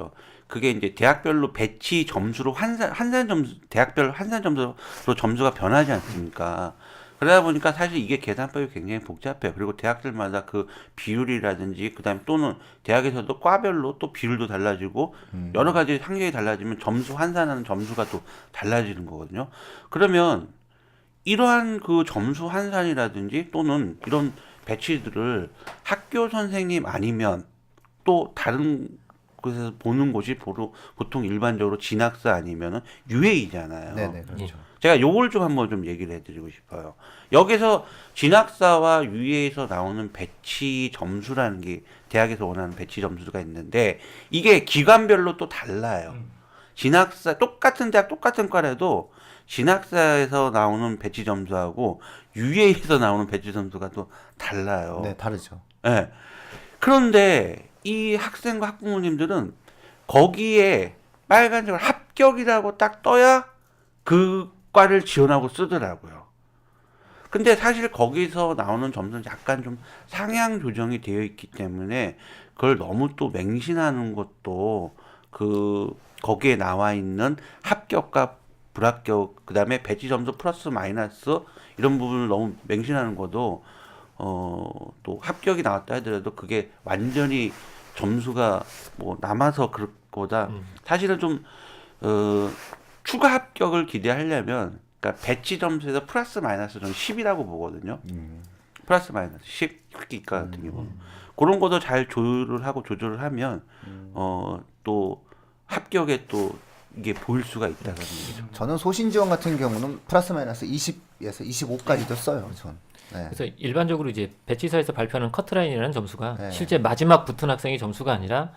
그게 이제 대학별로 배치 점수로 환산 점수 대학별 환산 점수로 점수가 변하지 않습니까? 그러다 보니까 사실 이게 계산법이 굉장히 복잡해요. 그리고 대학들마다 그 비율이라든지 그다음에 또는 대학에서도 과별로 또 비율도 달라지고 여러 가지 환경이 달라지면 점수 환산하는 점수가 또 달라지는 거거든요. 그러면 이러한 그 점수 환산이라든지 또는 이런 배치들을 학교 선생님 아니면 또 다른 곳에서 보는 곳이 보통 일반적으로 진학사 아니면은 UA이잖아요. 네네 그렇죠. 제가 요걸 좀 한번 좀 얘기를 해드리고 싶어요. 여기서 진학사와 UA에서 나오는 배치 점수라는 게 대학에서 원하는 배치 점수가 있는데 이게 기관별로 또 달라요. 진학사 똑같은 대학 똑같은 과라도 진학사에서 나오는 배치 점수하고 UA에서 나오는 배치 점수가 또 달라요. 네, 다르죠. 예. 그런데 이 학생과 학부모님들은 거기에 빨간색으로 합격이라고 딱 떠야 그 과를 지원하고 쓰더라고요. 근데 사실 거기서 나오는 점수는 약간 좀 상향 조정이 되어 있기 때문에 그걸 너무 또 맹신하는 것도 거기에 나와 있는 합격과 불합격, 그다음에 배치 점수 플러스 마이너스 이런 부분을 너무 맹신하는 것도 또 합격이 나왔다 하더라도 그게 완전히 점수가 뭐 남아서 그럴 거보다 사실은 좀 추가 합격을 기대하려면 그러니까 배치 점수에서 플러스 마이너스 저는 10이라고 보거든요. 플러스 마이너스 10 학기과 같은 경우 그런 것도 잘 조율을 하고 조절을 하면 또 합격에 또 이게 보일 수가 있다는 얘기죠. 저는 소신 지원 같은 경우는 플러스 마이너스 20에서 25까지도 써요. 전. 네. 그래서 일반적으로 이제 배치사에서 발표하는 커트라인이라는 점수가 네. 실제 마지막 붙은 학생의 점수가 아니라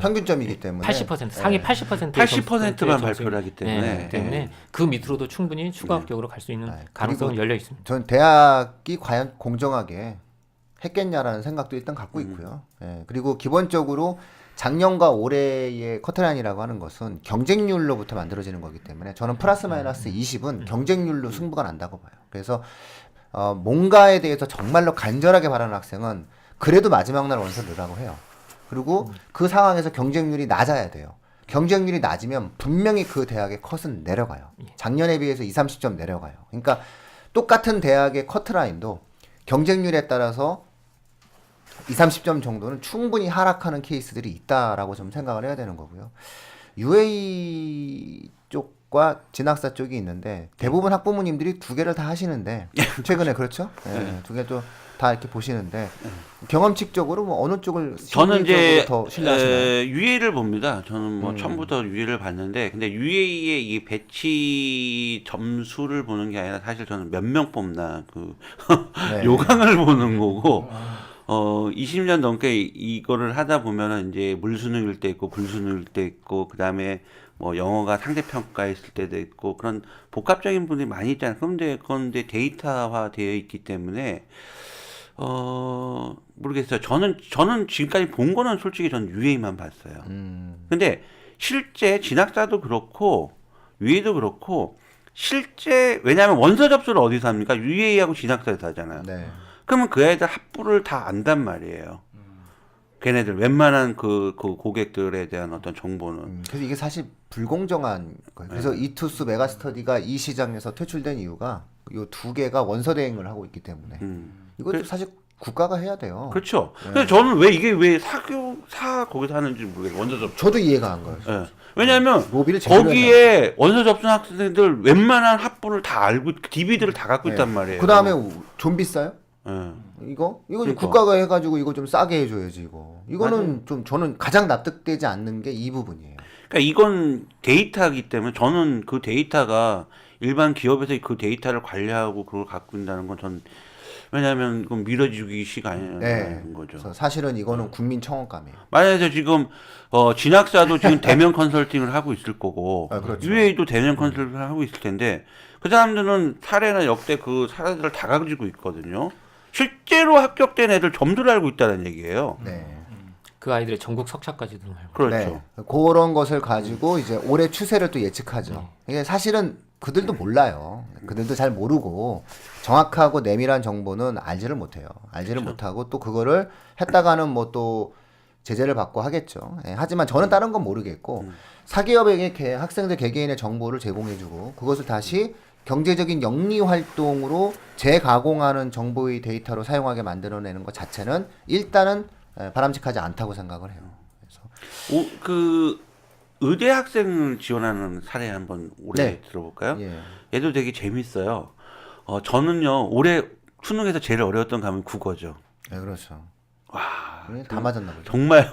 평균점이기 때문에 80% 상위 80%의 80%만 발표를 하기 때문에. 때문에 그 밑으로도 충분히 추가 합격으로 갈 수 있는 네. 가능성은 열려 있습니다. 전 대학이 과연 공정하게 했겠냐라는 생각도 일단 갖고 있고요. 예, 그리고 기본적으로 작년과 올해의 커트라인이라고 하는 것은 경쟁률로부터 만들어지는 거기 때문에 저는 플러스 마이너스 20은 경쟁률로 승부가 난다고 봐요. 그래서 뭔가에 대해서 정말로 간절하게 바라는 학생은 그래도 마지막 날 원서 넣으라고 해요. 그리고 그 상황에서 경쟁률이 낮아야 돼요. 경쟁률이 낮으면 분명히 그 대학의 컷은 내려가요. 작년에 비해서 20, 30점 내려가요. 그러니까 똑같은 대학의 커트라인도 경쟁률에 따라서 20, 30점 정도는 충분히 하락하는 케이스들이 있다라고 좀 생각을 해야 되는 거고요. UA 쪽과 진학사 쪽이 있는데 대부분 학부모님들이 두 개를 다 하시는데 최근에 그렇죠? 네, 두 개도 다 이렇게 보시는데 경험칙적으로 뭐 어느 쪽을 저는 이제 더 신뢰하시나요? UA를 봅니다. 저는 뭐 처음부터 UA를 봤는데 근데 UA의 이 배치 점수를 보는 게 아니라 사실 저는 몇 명 뽑나 네. 요강을 보는 거고 20년 넘게 이거를 하다 보면은 이제 물수능일 때 있고 불수능일 때 있고 그다음에 뭐 영어가 상대평가 있을 때도 있고 그런 복합적인 분들이 많이 있잖아요. 그런데 데이터화 되어 있기 때문에 모르겠어요. 저는 지금까지 본 거는 솔직히 전 UA만 봤어요. 근데 실제 진학자도 그렇고 UA도 그렇고 실제 왜냐하면 원서 접수를 어디서 합니까? UA하고 진학사에서 하잖아요. 네. 그러면 그 애들 합부를 다 안단 말이에요. 걔네들 웬만한 그 고객들에 대한 어떤 정보는. 그래서 이게 사실 불공정한 거예요. 그래서 이투스 메가스터디가 이 시장에서 퇴출된 이유가 이 두 개가 원서 대행을 하고 있기 때문에 이것도 사실 국가가 해야 돼요. 그렇죠. 근데 저는 왜 거기서 하는지 모르겠어요. 원서 접수. 저도 이해가 안 가요. 예. 왜냐하면 로비를 제대로 거기에 원서 접수 학생들 웬만한 합부를 다 알고 DVD를 다 갖고 있단 말이에요. 그 다음에 좀 비싸요? 예. 이거 좀 그러니까. 국가가 해가지고 이거 좀 싸게 해줘야지 이거. 이거는 좀 저는 가장 납득되지 않는 게 이 부분이에요. 그러니까 이건 데이터이기 때문에 저는 그 데이터가 일반 기업에서 그 데이터를 관리하고 그걸 갖고 있다는 건 전 왜냐하면 그건 밀어주기식 아니라는 네. 거죠. 그래서 사실은 이거는 국민 청원감이에요. 만약에 지금 진학사도 지금 대면 컨설팅을 하고 있을 거고 아, 그렇죠. UA도 대면 컨설팅을 하고 있을 텐데 그 사람들은 사례나 역대 그 사례들을 다 가지고 있거든요. 실제로 합격된 애들 점수를 알고 있다는 얘기예요. 네. 그 아이들의 전국 석차까지도 알고. 그렇죠. 네. 그런 것을 가지고 이제 올해 추세를 또 예측하죠. 이게 사실은 그들도 몰라요. 그들도 잘 모르고 정확하고 내밀한 정보는 알지를 못해요. 알지를 못하고 또 그거를 했다가는 뭐 또 제재를 받고 하겠죠. 예, 하지만 저는 다른 건 모르겠고 사기업에게 학생들 개개인의 정보를 제공해주고 그것을 다시 경제적인 영리 활동으로 재가공하는 정보의 데이터로 사용하게 만들어내는 것 자체는 일단은 바람직하지 않다고 생각을 해요. 그래서 그 의대 학생을 지원하는 사례 한번 올해 네. 들어볼까요? 예. 얘도 되게 재밌어요. 저는요 올해 수능에서 제일 어려웠던 과목이 국어죠. 네, 그렇죠. 와 다 맞았나 보죠. 정말요.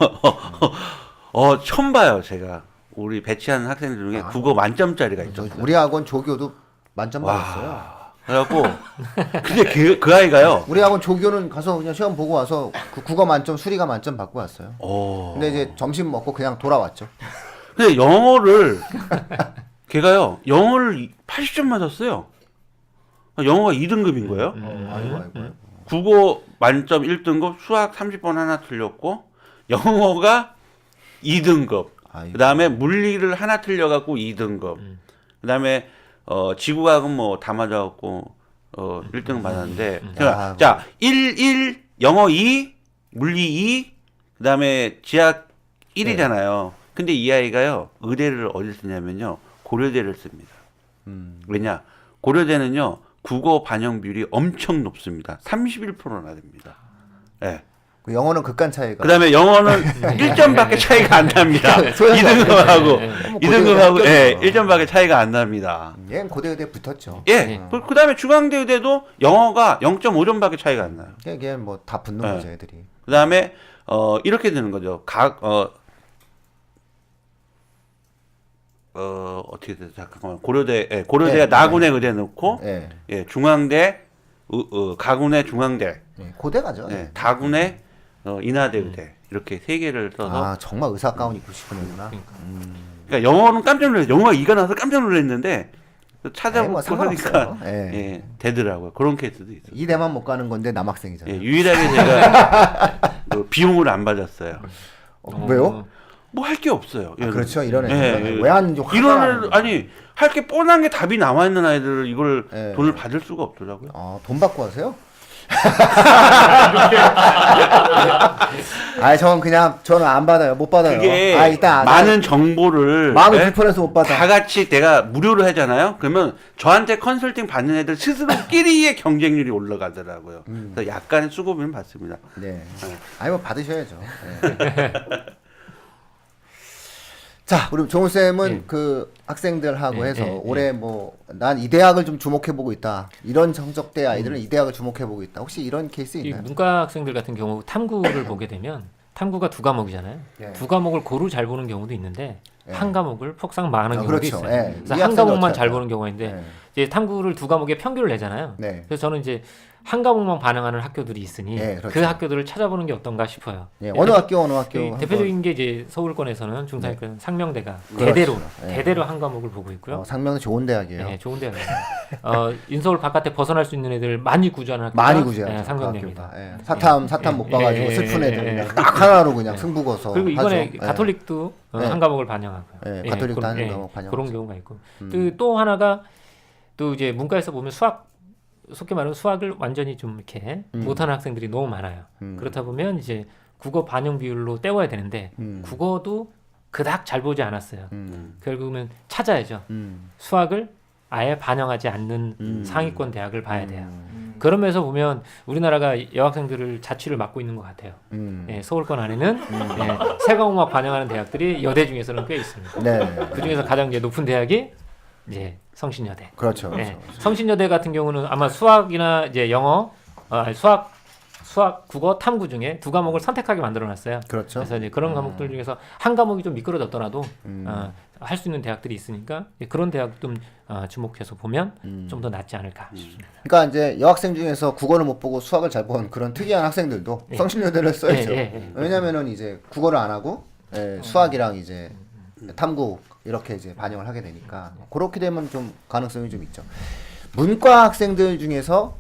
처음 봐요 제가 우리 배치하는 학생들 중에 국어 만점짜리가 있었어요. 우리 학원 조교도 만점 받았어요. 그래갖고 근데 그 아이가요. 우리 학원 조교는 가서 그냥 시험 보고 와서 그 국어 만점, 수리가 만점 받고 왔어요. 오. 근데 이제 점심 먹고 그냥 돌아왔죠. 근데 영어를 걔가요 영어를 80점 맞았어요. 영어가 2등급인 거예요. 아이고 아이고. 국어 만점 1등급, 수학 30번 하나 틀렸고 영어가 2등급. 아이고. 그다음에 물리를 하나 틀려갖고 2등급. 그다음에 지구과학은 뭐 다 맞아갖고 1등 받았는데 야, 자 1, 영어 2, 물리 2, 그다음에 지학 1이잖아요. 근데 이 아이가요 의대를 어디 쓰냐면요 고려대를 씁니다. 왜냐 고려대는요 국어 반영 비율이 엄청 높습니다. 31%나 됩니다. 예. 그 영어는 극간 차이가. 그다음에 영어는 1점밖에 차이가 안 납니다. 소용이 2등급하고 고등학교 1점밖에 차이가 안 납니다. 얘는 고대 의대 붙었죠. 예. 그다음에 중앙대 의대도 영어가 0.5점밖에 차이가 안 나요. 걔 뭐 다 붙는 네. 거죠 애들이. 그다음에 이렇게 되는 거죠. 어떻게 되죠? 잠깐만. 고려대가 네, 나군에 의대 넣고 예. 예, 중앙대 가군에 중앙대 예. 고대 가죠. 예, 다군에 인하대 의대 이렇게 세 개를 써서 아 정말 의사 가운 입고 싶은 애구나. 그러니까 영어는 깜짝 놀랐어요. 영어가 2가 나서 깜짝 놀랐는데 찾아보고 뭐 하니까 상관없어요. 예. 예, 되더라고요. 그런 케이스도 있어요. 이대만 못 가는 건데 남학생이잖아요. 예, 유일하게 제가 비용을 안 받았어요. 왜요? 뭐 할 게 없어요. 아, 그렇죠. 이런 예, 애들 예. 왜안 이런 애들 아니 할 게 뻔한 게 답이 나와 있는 아이들을 이걸 예. 돈을 받을 수가 없더라고요. 돈 받고 하세요? 저는 안 받아요. 못 받아요. 그게 일단 많은 정보를 마음이 예? 불편해서 못 받아. 다 같이 내가 무료로 하잖아요. 그러면 저한테 컨설팅 받는 애들 스스로끼리의 경쟁률이 올라가더라고요. 그래서 약간의 수고비는 받습니다. 네. 뭐 받으셔야죠. 네. 자, 우리 종훈 쌤은 예. 그 학생들하고 예, 해서 예, 올해 뭐 난 이 대학을 좀 주목해 보고 있다. 이런 성적대 아이들은 이 대학을 주목해 보고 있다. 혹시 이런 케이스 이 있나요? 문과 학생들 같은 경우 탐구를 보게 되면 탐구가 두 과목이잖아요. 예. 두 과목을 고루 잘 보는 경우도 있는데 예. 한 과목을 폭삭 망하는 경우도 그렇죠. 있어요. 예. 그래서 이 한 학생들 과목만 어떻게 잘 할까요? 보는 경우가 있는데 예. 이제 탐구를 두 과목에 평균을 내잖아요. 네. 그래서 저는 이제 한 과목만 반영하는 학교들이 있으니 예, 그렇죠. 그 학교들을 찾아보는 게 어떤가 싶어요. 예. 어느 학교 그 한번. 대표적인 게 이제 서울권에서는 중산권 상명대가 그렇죠. 대대로 예. 대대로 한 과목을 보고 있고요. 상명은 좋은 대학이에요. 네, 좋은 대학이에요. 인서울 바깥에 벗어날 수 있는 애들 많이 구조하는 학교가 많이 구제하죠. 네, 상명대입니다. 예. 사탐 못 봐가지고 예, 슬픈 예, 애들 예, 그냥 예. 딱 하나로 그냥 승부 거서 그리고 이번에 하죠. 예. 가톨릭도 네. 한 과목을 반영하고요. 예, 가톨릭도 한 과목 반영하죠. 그런 경우가 있고 또 하나가 또 이제 문과에서 보면 속게 말하면 수학을 완전히 좀 이렇게 못하는 학생들이 너무 많아요. 그렇다 보면 이제 국어 반영 비율로 때워야 되는데 국어도 그닥 잘 보지 않았어요. 결국은 찾아야죠. 수학을 아예 반영하지 않는 상위권 대학을 봐야 돼요. 그러면서 보면 우리나라가 여학생들을 자취를 맡고 있는 것 같아요. 예, 서울권 안에는 예, 세과목만 반영하는 대학들이 여대 중에서는 꽤 있습니다. 네. 그 중에서 가장 이제 높은 대학이 이제 성신여대. 그렇죠. 예, 성신여대 같은 경우는 아마 수학이나 이제 영어, 수학, 국어, 탐구 중에 두 과목을 선택하게 만들어놨어요. 그렇죠. 그래서 이제 그런 과목들 중에서 한 과목이 좀 미끄러졌더라도 할 수 있는 대학들이 있으니까 그런 대학 좀 주목해서 보면 좀 더 낫지 않을까 싶습니다. 그러니까 이제 여학생 중에서 국어를 못 보고 수학을 잘 본 그런 특이한 학생들도 예. 성신여대를 써야죠. 예. 왜냐면은 이제 국어를 안 하고 수학이랑 이제 탐구 이렇게 이제 반영을 하게 되니까 그렇게 되면 좀 가능성이 좀 있죠. 문과 학생들 중에서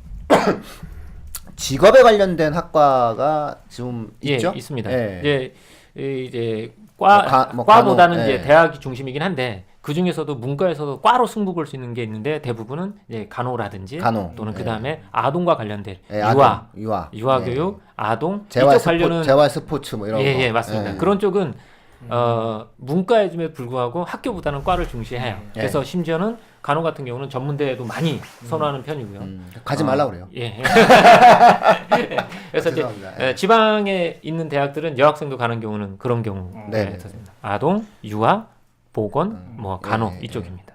직업에 관련된 학과가 좀 있죠? 예, 있습니다. 예. 이제 뭐 과보다는 간호, 이제 예. 대학이 중심이긴 한데 그 중에서도 문과에서도 과로 승부 볼 수 있는 게 있는데 대부분은 이제 간호라든지 간호, 또는 예. 그 다음에 아동과 관련된 예, 유아 예. 교육, 아동 재활 이쪽 관련은 재활 스포츠 뭐 이런 거. 예, 맞습니다. 예. 그런 쪽은 문과에즘에 불구하고 학교보다는 과를 중시해요. 예. 그래서 심지어는 간호 같은 경우는 전문대에도 많이 선호하는 편이고요. 가지 말라 그래요. 예. 그래서 이제 죄송합니다. 지방에 있는 대학들은 여학생도 가는 경우는 그런 경우 네. 아동, 유아, 보건, 뭐 간호 예, 이쪽입니다.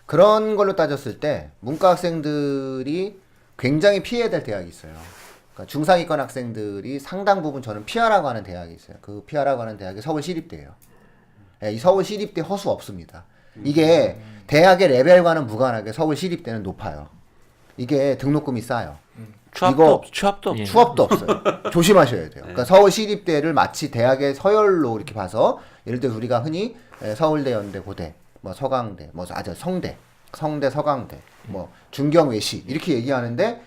그런 걸로 따졌을 때 문과 학생들이 굉장히 피해야 될 대학이 있어요. 그러니까 중상위권 학생들이 상당 부분 저는 피하라고 하는 대학이 있어요. 그 피하라고 하는 대학이 서울시립대예요. 예, 이 서울시립대 허수 없습니다. 이게 대학의 레벨과는 무관하게 서울시립대는 높아요. 이게 등록금이 싸요. 이거 취업도 예. 추업도 없어요. 조심하셔야 돼요. 그러니까 서울시립대를 마치 대학의 서열로 이렇게 봐서 예를 들어 우리가 흔히 서울대, 연대, 고대, 뭐 서강대, 뭐 성대, 서강대, 뭐 중경외시 이렇게 얘기하는데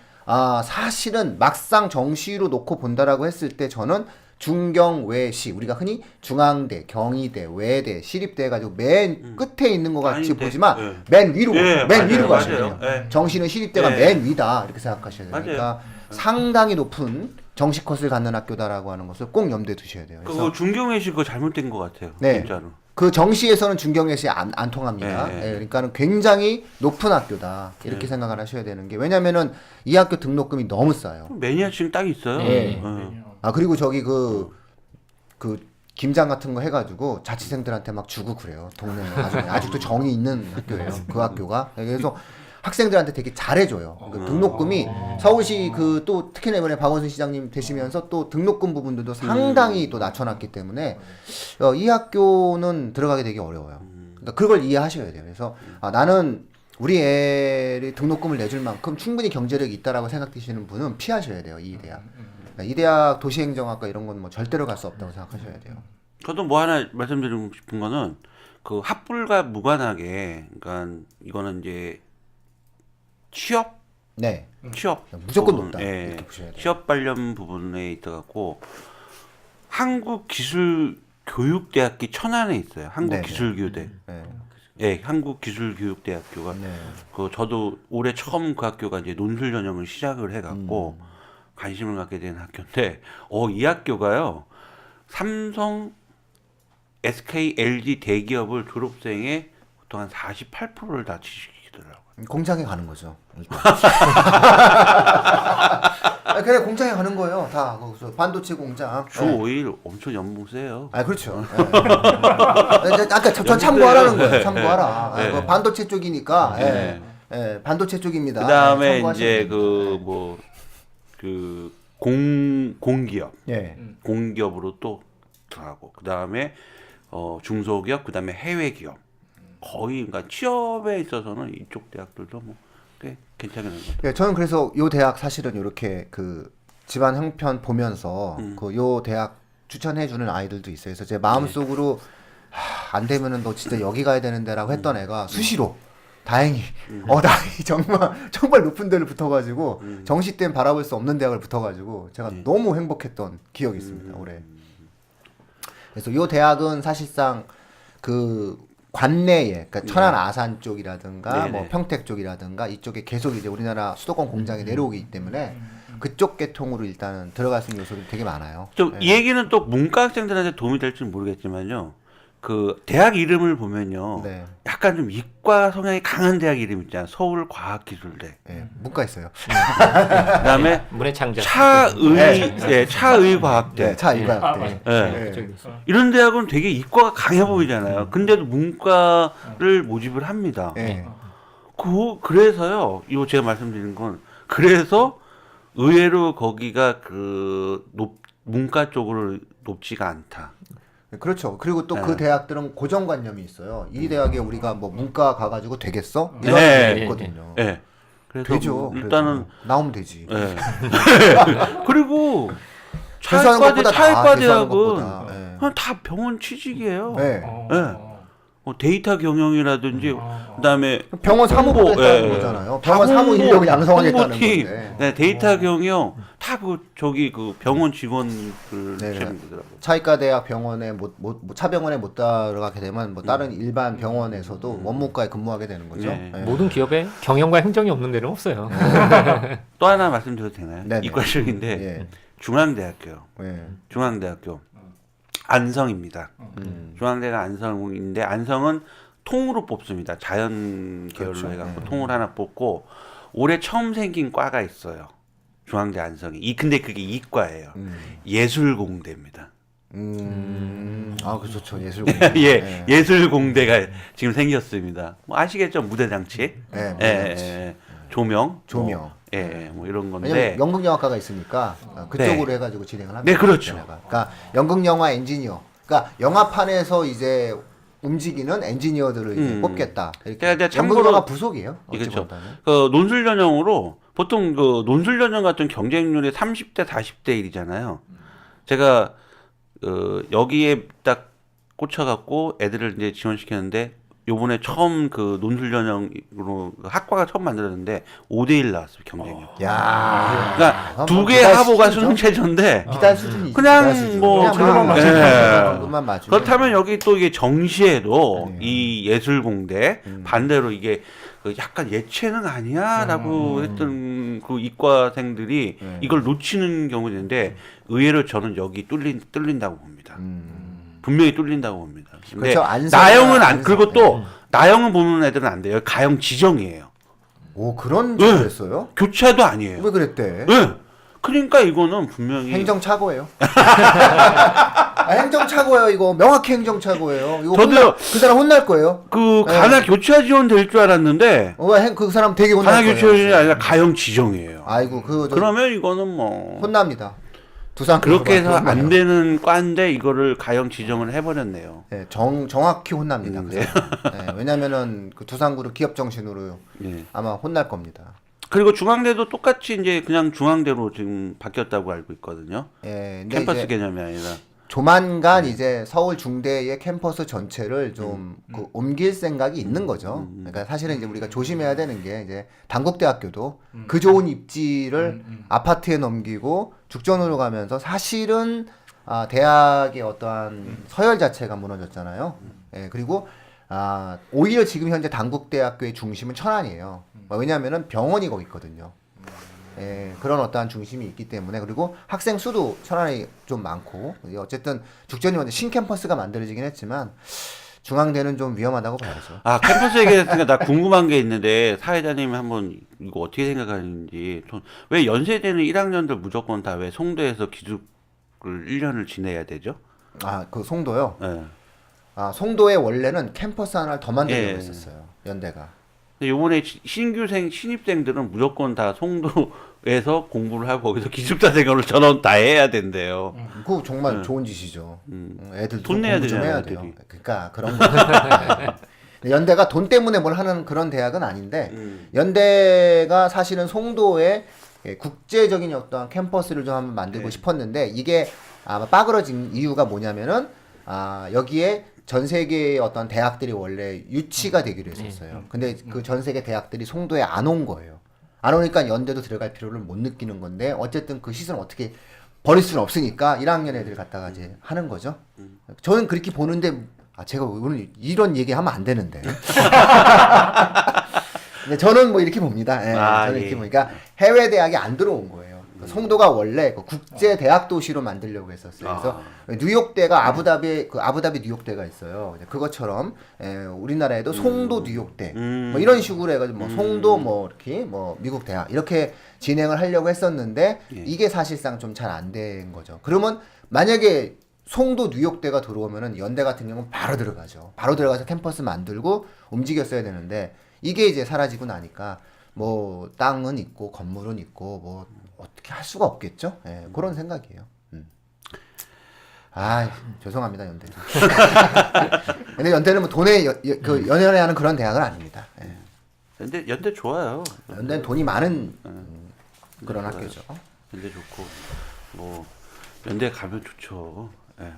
사실은 막상 정시로 놓고 본다라고 했을 때 저는 중경외시 우리가 흔히 중앙대, 경희대, 외대, 시립대 해가지고 맨 끝에 있는 것 같이 아닌데. 보지만 예. 맨 위로 예, 맨 맞아요, 위로 가시면 맞아요. 돼요. 예. 정시는 시립대가 예. 맨 위다 이렇게 생각하셔야 돼요. 맞아요. 그러니까 상당히 높은 정시 컷을 갖는 학교다라고 하는 것을 꼭 염두에 두셔야 돼요. 그래서 그거 중경외시 그거 잘못된 것 같아요. 네. 진짜로. 그 정시에서는 중경외시 안 통합니다. 예, 예. 그러니까는 굉장히 높은 학교다 이렇게 생각을 하셔야 되는 게 왜냐면은 이 학교 등록금이 너무 싸요. 매니아층 딱 있어요. 예. 어. 그리고 저기 그 김장 같은 거 해가지고 자취생들한테 막 주고 그래요. 동네 아직도 정이 있는 학교예요. 그 학교가. 그래서 학생들한테 되게 잘해줘요. 그 등록금이 서울시 또 특히나 이번에 박원순 시장님 되시면서 또 등록금 부분들도 상당히 또 낮춰놨기 때문에 이 학교는 들어가기 되게 어려워요. 그러니까 그걸 이해하셔야 돼요. 그래서 나는 우리 애를 등록금을 내줄 만큼 충분히 경제력이 있다라고 생각되시는 분은 피하셔야 돼요. 이 대학. 이 대학 도시행정학과 이런 건 뭐 절대로 갈 수 없다고 생각하셔야 돼요. 저도 뭐 하나 말씀드리고 싶은 거는 그 학불과 무관하게 그러니까 이거는 이제 취업 네. 부분, 무조건 높다. 예, 이렇게 보셔야 돼요. 취업 관련 부분에 있어갖고 한국기술교육대학교 천안에 있어요. 한국기술교대. 네. 예, 한국기술교육대학교가 네. 저도 올해 처음 그 학교가 이제 논술 전형을 시작을 해갖고 관심을 갖게 된 학교인데 이 학교가요 삼성, SK, LG 대기업을 졸업생의 보통 한 48%를 다 취직시키더라고요. 공장에 가는 거죠. 그래 공장에 가는 거예요. 다 거기서 반도체 공장. 주 5일 엄청 연봉 세요. 그렇죠. 아까 전 참고하라는 거예요. 네. 참고하라. 네. 그거 반도체 쪽이니까. 네. 반도체 쪽입니다. 그다음에 참고하시면 이제 됩니다. 공기업, 예. 공기업으로 또 들어가고 그다음에 중소기업, 그다음에 해외 기업. 거의 그러니까 취업에 있어서는 이쪽 대학들도 뭐 꽤 괜찮게 되는 것 같아요. 예, 저는 그래서 요 대학 사실은 이렇게 집안 형편 보면서 요 대학 추천해 주는 아이들도 있어요. 그래서 제 마음속으로 안 되면은 너 진짜 여기 가야 되는데라고 했던 애가 수시로 다행히 다행히 정말 높은 데를 붙어가지고 정시 때는 바라볼 수 없는 대학을 붙어가지고 제가 너무 행복했던 기억이 있습니다. 올해. 그래서 요 대학은 사실상 관내에, 그러니까 천안 아산 쪽이라든가 뭐 평택 쪽이라든가 이쪽에 계속 이제 우리나라 수도권 공장이 내려오기 때문에 그쪽 계통으로 일단은 들어갈 수 있는 요소들이 되게 많아요. 이 얘기는 또 문과 학생들한테 도움이 될지는 모르겠지만요. 대학 이름을 보면요. 네. 약간 좀 이과 성향이 강한 대학 이름 있잖아요. 서울과학기술대. 예, 문과 있어요. 그다음에 문의 창작. 차의과학대. 네, 차이과학대. 예. 그쪽이 있어요. 이런 대학은 되게 이과가 강해 보이잖아요. 근데도 문과를 모집을 합니다. 예. 그래서요. 이거 제가 말씀드리는 건 그래서 의외로 거기가 문과 쪽으로 높지가 않다. 그렇죠. 그리고 또 그 대학들은 고정관념이 있어요. 이 대학에 우리가 뭐 문과 가가지고 되겠어? 이런 네. 게 있거든요. 예. 그래서 되죠. 일단은 그래도. 나오면 되지. 예. 그리고 재수하는 것보다 차이과 재수하는 대학은 것보다. 예. 그냥 다 병원 취직이에요. 네. 데이터 경영이라든지 그다음에 병원 사무부가 홍보, 있다는 예. 거잖아요. 병원 사무 인력을 양성하겠다는 홍보팀, 건데. 네, 데이터 경영 다 병원 직원들 네. 채용 되더라고요. 차이과 대학 병원에 차병원에 못 들어가게 되면 뭐 다른 일반 병원에서도 원무과에 근무하게 되는 거죠. 네. 예. 모든 기업에 경영과 행정이 없는 데는 없어요. 또 하나 말씀드려도 되나요? 네네. 이과적인데 예. 중앙대학교요. 예. 중앙대학교 안성입니다. 중앙대가 안성인데 안성은 통으로 뽑습니다. 자연 계열로 그렇죠. 해갖고 네. 통을 하나 뽑고 올해 처음 생긴 과가 있어요. 중앙대 안성이. 근데 그게 이과예요. 예술공대입니다. 좋죠. 예술공대. 예, 예술공대가 지금 생겼습니다. 뭐 아시겠죠? 무대장치, 예, 예, 조명, 조명. 뭐 이런 건데. 왜냐면 연극영화과가 있으니까 그쪽으로 해가지고 진행을 합니다. 네, 그렇죠. 그러니까 연극영화 엔지니어. 그러니까 영화판에서 이제 움직이는 엔지니어들을 이제 뽑겠다. 제가 이렇게 참고로- 연극영화 부속이에요. 이거죠. 어찌보다는. 논술 전형으로 보통 논술 전형 같은 경쟁률이 30대 40대 1이잖아요. 제가 여기에 딱 꽂혀갖고 애들을 이제 지원시켰는데 요번에 처음 그 논술 전형으로 학과가 처음 만들었는데 5대1 나왔어요 경쟁이. 야. 그러니까 두 개 비단 하보가 수준이죠? 수능 최저인데 비단 수준이지. 그냥 비단 수준. 뭐 그냥 그런 만 예. 맞추면 맞추면. 그렇다면 여기 또 이게 정시에도 네. 이 예술공대 반대로 이게 그 약간 예체능 아니야라고 했던 그 이과생들이 네. 이걸 놓치는 경우가 있는데 의외로 저는 여기 뚫린다고 봅니다. 음. 분명히 뚫린다고 봅니다. 근데 그렇죠. 안성이나 나영은 안 안성. 그리고 또 나영은 보는 애들은 안 돼요. 가영 지정이에요. 오 그런 네. 짓을 했어요? 교차도 아니에요. 왜 그랬대? 네. 그러니까 이거는 분명히 행정착오예요. 행정착오예요. 이거 명확히 행정착오예요. 이거 저도요. 그 사람 혼날 거예요. 그 네. 가나 교차 지원 될 줄 알았는데 그 사람 되게 혼날 가나 거예요. 교차 지원이 아니라 가영 지정이에요. 아이고 그러면 이거는 뭐 혼납니다. 두산 그렇게 해서 혼나요. 안 되는 과인데 이거를 가영 지정을 해버렸네요. 네, 정확히 혼납니다. 그 네. 사람. 네, 왜냐면은 그 두산그룹 기업 정신으로 예. 아마 혼날 겁니다. 그리고 중앙대도 똑같이 이제 그냥 중앙대로 지금 바뀌었다고 알고 있거든요. 예, 근데 캠퍼스 이제 개념이 아니라. 조만간 이제 서울 중대의 캠퍼스 전체를 좀 그 옮길 생각이 있는 거죠. 그러니까 사실은 이제 우리가 조심해야 되는 게 이제 단국대학교도 그 좋은 입지를 아파트에 넘기고 죽전으로 가면서 사실은 대학의 어떠한 서열 자체가 무너졌잖아요. 예, 그리고 오히려 지금 현재 단국대학교의 중심은 천안이에요. 왜냐하면은 병원이 거기 있거든요. 예, 그런 어떠한 중심이 있기 때문에 그리고 학생 수도 천안에 좀 많고 어쨌든 죽전이 먼저 신캠퍼스가 만들어지긴 했지만 중앙대는 좀 위험하다고 봐야죠. 캠퍼스 얘기했으니까 나 궁금한 게 있는데 사회자님이 한번 이거 어떻게 생각하는지. 왜 연세대는 1학년들 무조건 다 왜 송도에서 기숙을 1년을 지내야 되죠? 그 송도요? 예. 송도에 원래는 캠퍼스 하나를 더 만들려고 예. 했었어요. 연대가. 요번에 신입생들은 무조건 다 송도에서 공부를 하고 거기서 기숙사 생활을 전원 다 해야 된대요. 그거 정말 좋은 짓이죠. 애들도 돈 내야 공부 좀 되잖아요, 해야 돼요. 애들이. 그러니까 그런 거. 연대가 돈 때문에 뭘 하는 그런 대학은 아닌데 연대가 사실은 송도에 국제적인 어떤 캠퍼스를 좀 한번 만들고 싶었는데 이게 아마 빠그러진 이유가 뭐냐면은 여기에 전 세계의 어떤 대학들이 원래 유치가 되기로 했었어요. 근데 그 전 세계 대학들이 송도에 안 온 거예요. 안 오니까 연대도 들어갈 필요를 못 느끼는 건데 어쨌든 그 시설은 어떻게 버릴 수는 없으니까 1학년 애들 갖다가 이제 하는 거죠. 저는 그렇게 보는데 제가 오늘 이런 얘기 하면 안 되는데. 근데 저는 뭐 이렇게 봅니다. 저는 이렇게 보니까 해외 대학이 안 들어온 거예요. 송도가 원래 그 국제 대학 도시로 만들려고 했었어요. 그래서 뉴욕대가 아부다비 뉴욕대가 있어요. 그것처럼 우리나라에도 송도 뉴욕대 뭐 이런 식으로 해가지고 뭐 송도 뭐 이렇게 뭐 미국 대학 이렇게 진행을 하려고 했었는데 이게 사실상 좀 잘 안 된 거죠. 그러면 만약에 송도 뉴욕대가 들어오면은 연대 같은 경우는 바로 들어가죠. 바로 들어가서 캠퍼스 만들고 움직였어야 되는데 이게 이제 사라지고 나니까 뭐 땅은 있고 건물은 있고 뭐 어떻게 할 수가 없겠죠? 예, 그런 생각이에요. 죄송합니다 연대. 근데 연대는 뭐 돈에 연연해하는 그런 대학은 아닙니다. 예. 연대 좋아요. 연대는 돈이 많은 그런 학교죠. 연대 좋고 뭐 연대 가면 좋죠. 예,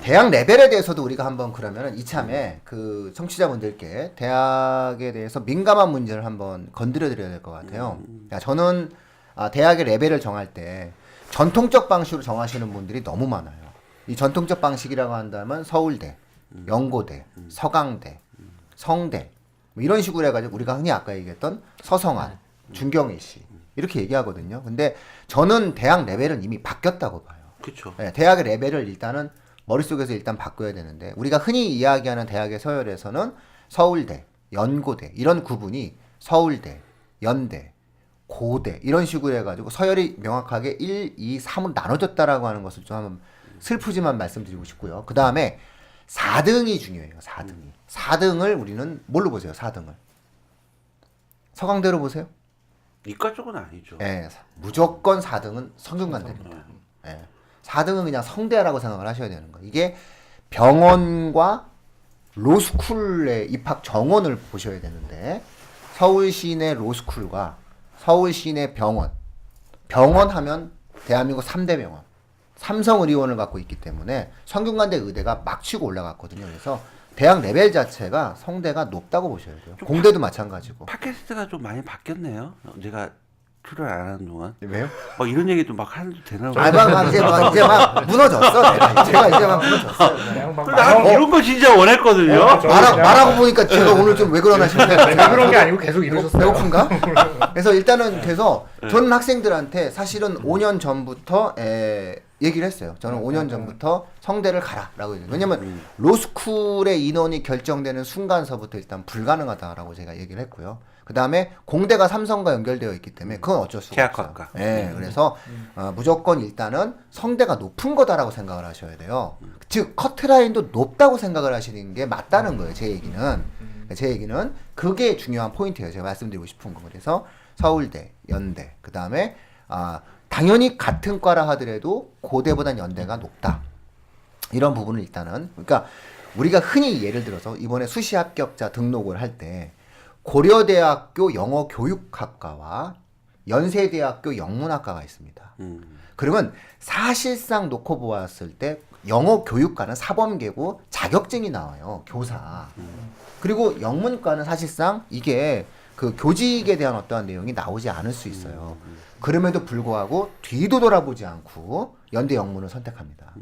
대학 레벨에 대해서도 우리가 한번 그러면 이참에 그 청취자분들께 대학에 대해서 민감한 문제를 한번 건드려 드려야 될 것 같아요. 저는 대학의 레벨을 정할 때 전통적 방식으로 정하시는 분들이 너무 많아요. 이 전통적 방식이라고 한다면 서울대, 연고대, 서강대, 성대 뭐 이런 식으로 해가지고 우리가 흔히 아까 얘기했던 서성한, 중경외시 이렇게 얘기하거든요. 근데 저는 대학 레벨은 이미 바뀌었다고 봐요. 그렇죠. 대학의 레벨을 일단은 머릿속에서 일단 바꿔야 되는데 우리가 흔히 이야기하는 대학의 서열에서는 서울대, 연고대 이런 구분이 서울대, 연대, 고대 이런 식으로 해가지고 서열이 명확하게 1, 2, 3으로 나눠졌다라고 하는 것을 좀 한번 슬프지만 말씀드리고 싶고요. 그 다음에 4등이 중요해요. 4등이. 4등을 우리는 뭘로 보세요? 4등을. 서강대로 보세요? 이과 쪽은 아니죠. 예, 무조건 4등은 성균관대입니다. 예. 4등은 그냥 성대라고 생각을 하셔야 되는 거예요. 이게 병원과 로스쿨의 입학 정원을 보셔야 되는데 서울시내 로스쿨과 서울시내 병원 하면 대한민국 3대 병원 삼성의료원을 갖고 있기 때문에 성균관대 의대가 막 치고 올라갔거든요. 그래서 대학 레벨 자체가 성대가 높다고 보셔야 돼요. 공대도 마찬가지고. 팟캐스트가 좀 많이 바뀌었네요. 제가 출연 안 하는 동안 왜요? 막 이런 얘기도 막 해도 되나? 이제 막 무너졌어. 제가 이제 막 무너졌어요. 그냥 막 나 이런 거 진짜 원했거든요. 말하고 보니까 제가 오늘 좀 왜 그러나 싶네요. 왜 그런 게 아니고 계속 이러셨어요. 배고픈가? 그래서 일단은 그래서 전 학생들한테 사실은 5년 전부터 얘기를 했어요. 저는 5년 전부터 성대를 가라라고 얘기해요. 왜냐면 로스쿨의 인원이 결정되는 순간서부터 일단 불가능하다라고 제가 얘기를 했고요. 그 다음에 공대가 삼성과 연결되어 있기 때문에 그건 어쩔 수가 없어요. 계약학과. 네, 그래서 무조건 일단은 성대가 높은 거다라고 생각을 하셔야 돼요. 즉 커트라인도 높다고 생각을 하시는 게 맞다는 거예요. 제 얘기는 그게 중요한 포인트예요. 제가 말씀드리고 싶은 거. 그래서 서울대, 연대, 그 다음에 당연히 같은 과라 하더라도 고대보단 연대가 높다. 이런 부분을 일단은 그러니까 우리가 흔히 예를 들어서 이번에 수시 합격자 등록을 할 때 고려대학교 영어교육학과와 연세대학교 영문학과가 있습니다. 그러면 사실상 놓고 보았을 때 영어교육과는 사범계고 자격증이 나와요. 교사. 그리고 영문과는 사실상 이게 그 교직에 대한 어떠한 내용이 나오지 않을 수 있어요. 그럼에도 불구하고 뒤도 돌아보지 않고 연대 영문을 선택합니다.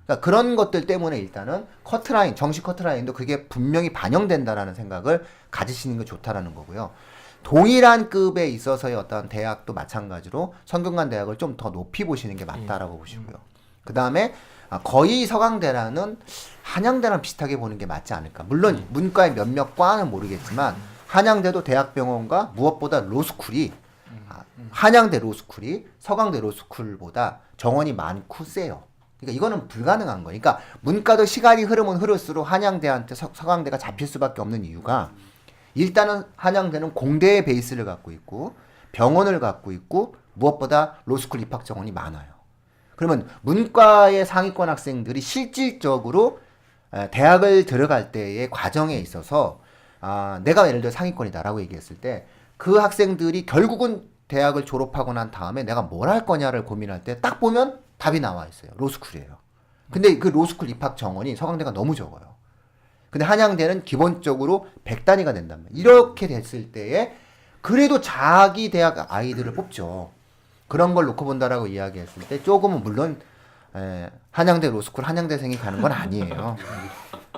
그러니까 그런 것들 때문에 일단은 커트라인, 정시 커트라인도 그게 분명히 반영된다라는 생각을 가지시는 게 좋다라는 거고요. 동일한 급에 있어서의 어떤 대학도 마찬가지로 성균관 대학을 좀 더 높이 보시는 게 맞다라고 보시고요. 그 다음에 거의 서강대라는 한양대랑 비슷하게 보는 게 맞지 않을까. 물론 문과의 몇몇 과는 모르겠지만 한양대도 대학병원과 무엇보다 로스쿨이 한양대 로스쿨이 서강대 로스쿨보다 정원이 많고 세요. 그러니까 이거는 불가능한 거예요. 그러니까 문과도 시간이 흐르면 흐를수록 한양대한테 서강대가 잡힐 수밖에 없는 이유가 일단은 한양대는 공대의 베이스를 갖고 있고 병원을 갖고 있고 무엇보다 로스쿨 입학 정원이 많아요. 그러면 문과의 상위권 학생들이 실질적으로 대학을 들어갈 때의 과정에 있어서 내가 예를 들어 상위권이다라고 얘기했을 때 그 학생들이 결국은 대학을 졸업하고 난 다음에 내가 뭘 할 거냐를 고민할 때 딱 보면 답이 나와 있어요. 로스쿨이에요. 근데 그 로스쿨 입학 정원이 서강대가 너무 적어요. 근데 한양대는 기본적으로 100단위가 된단 말이에요. 이렇게 됐을 때에 그래도 자기 대학 아이들을 뽑죠. 그런 걸 놓고 본다라고 이야기했을 때 조금은 물론 한양대 로스쿨 한양대생이 가는 건 아니에요.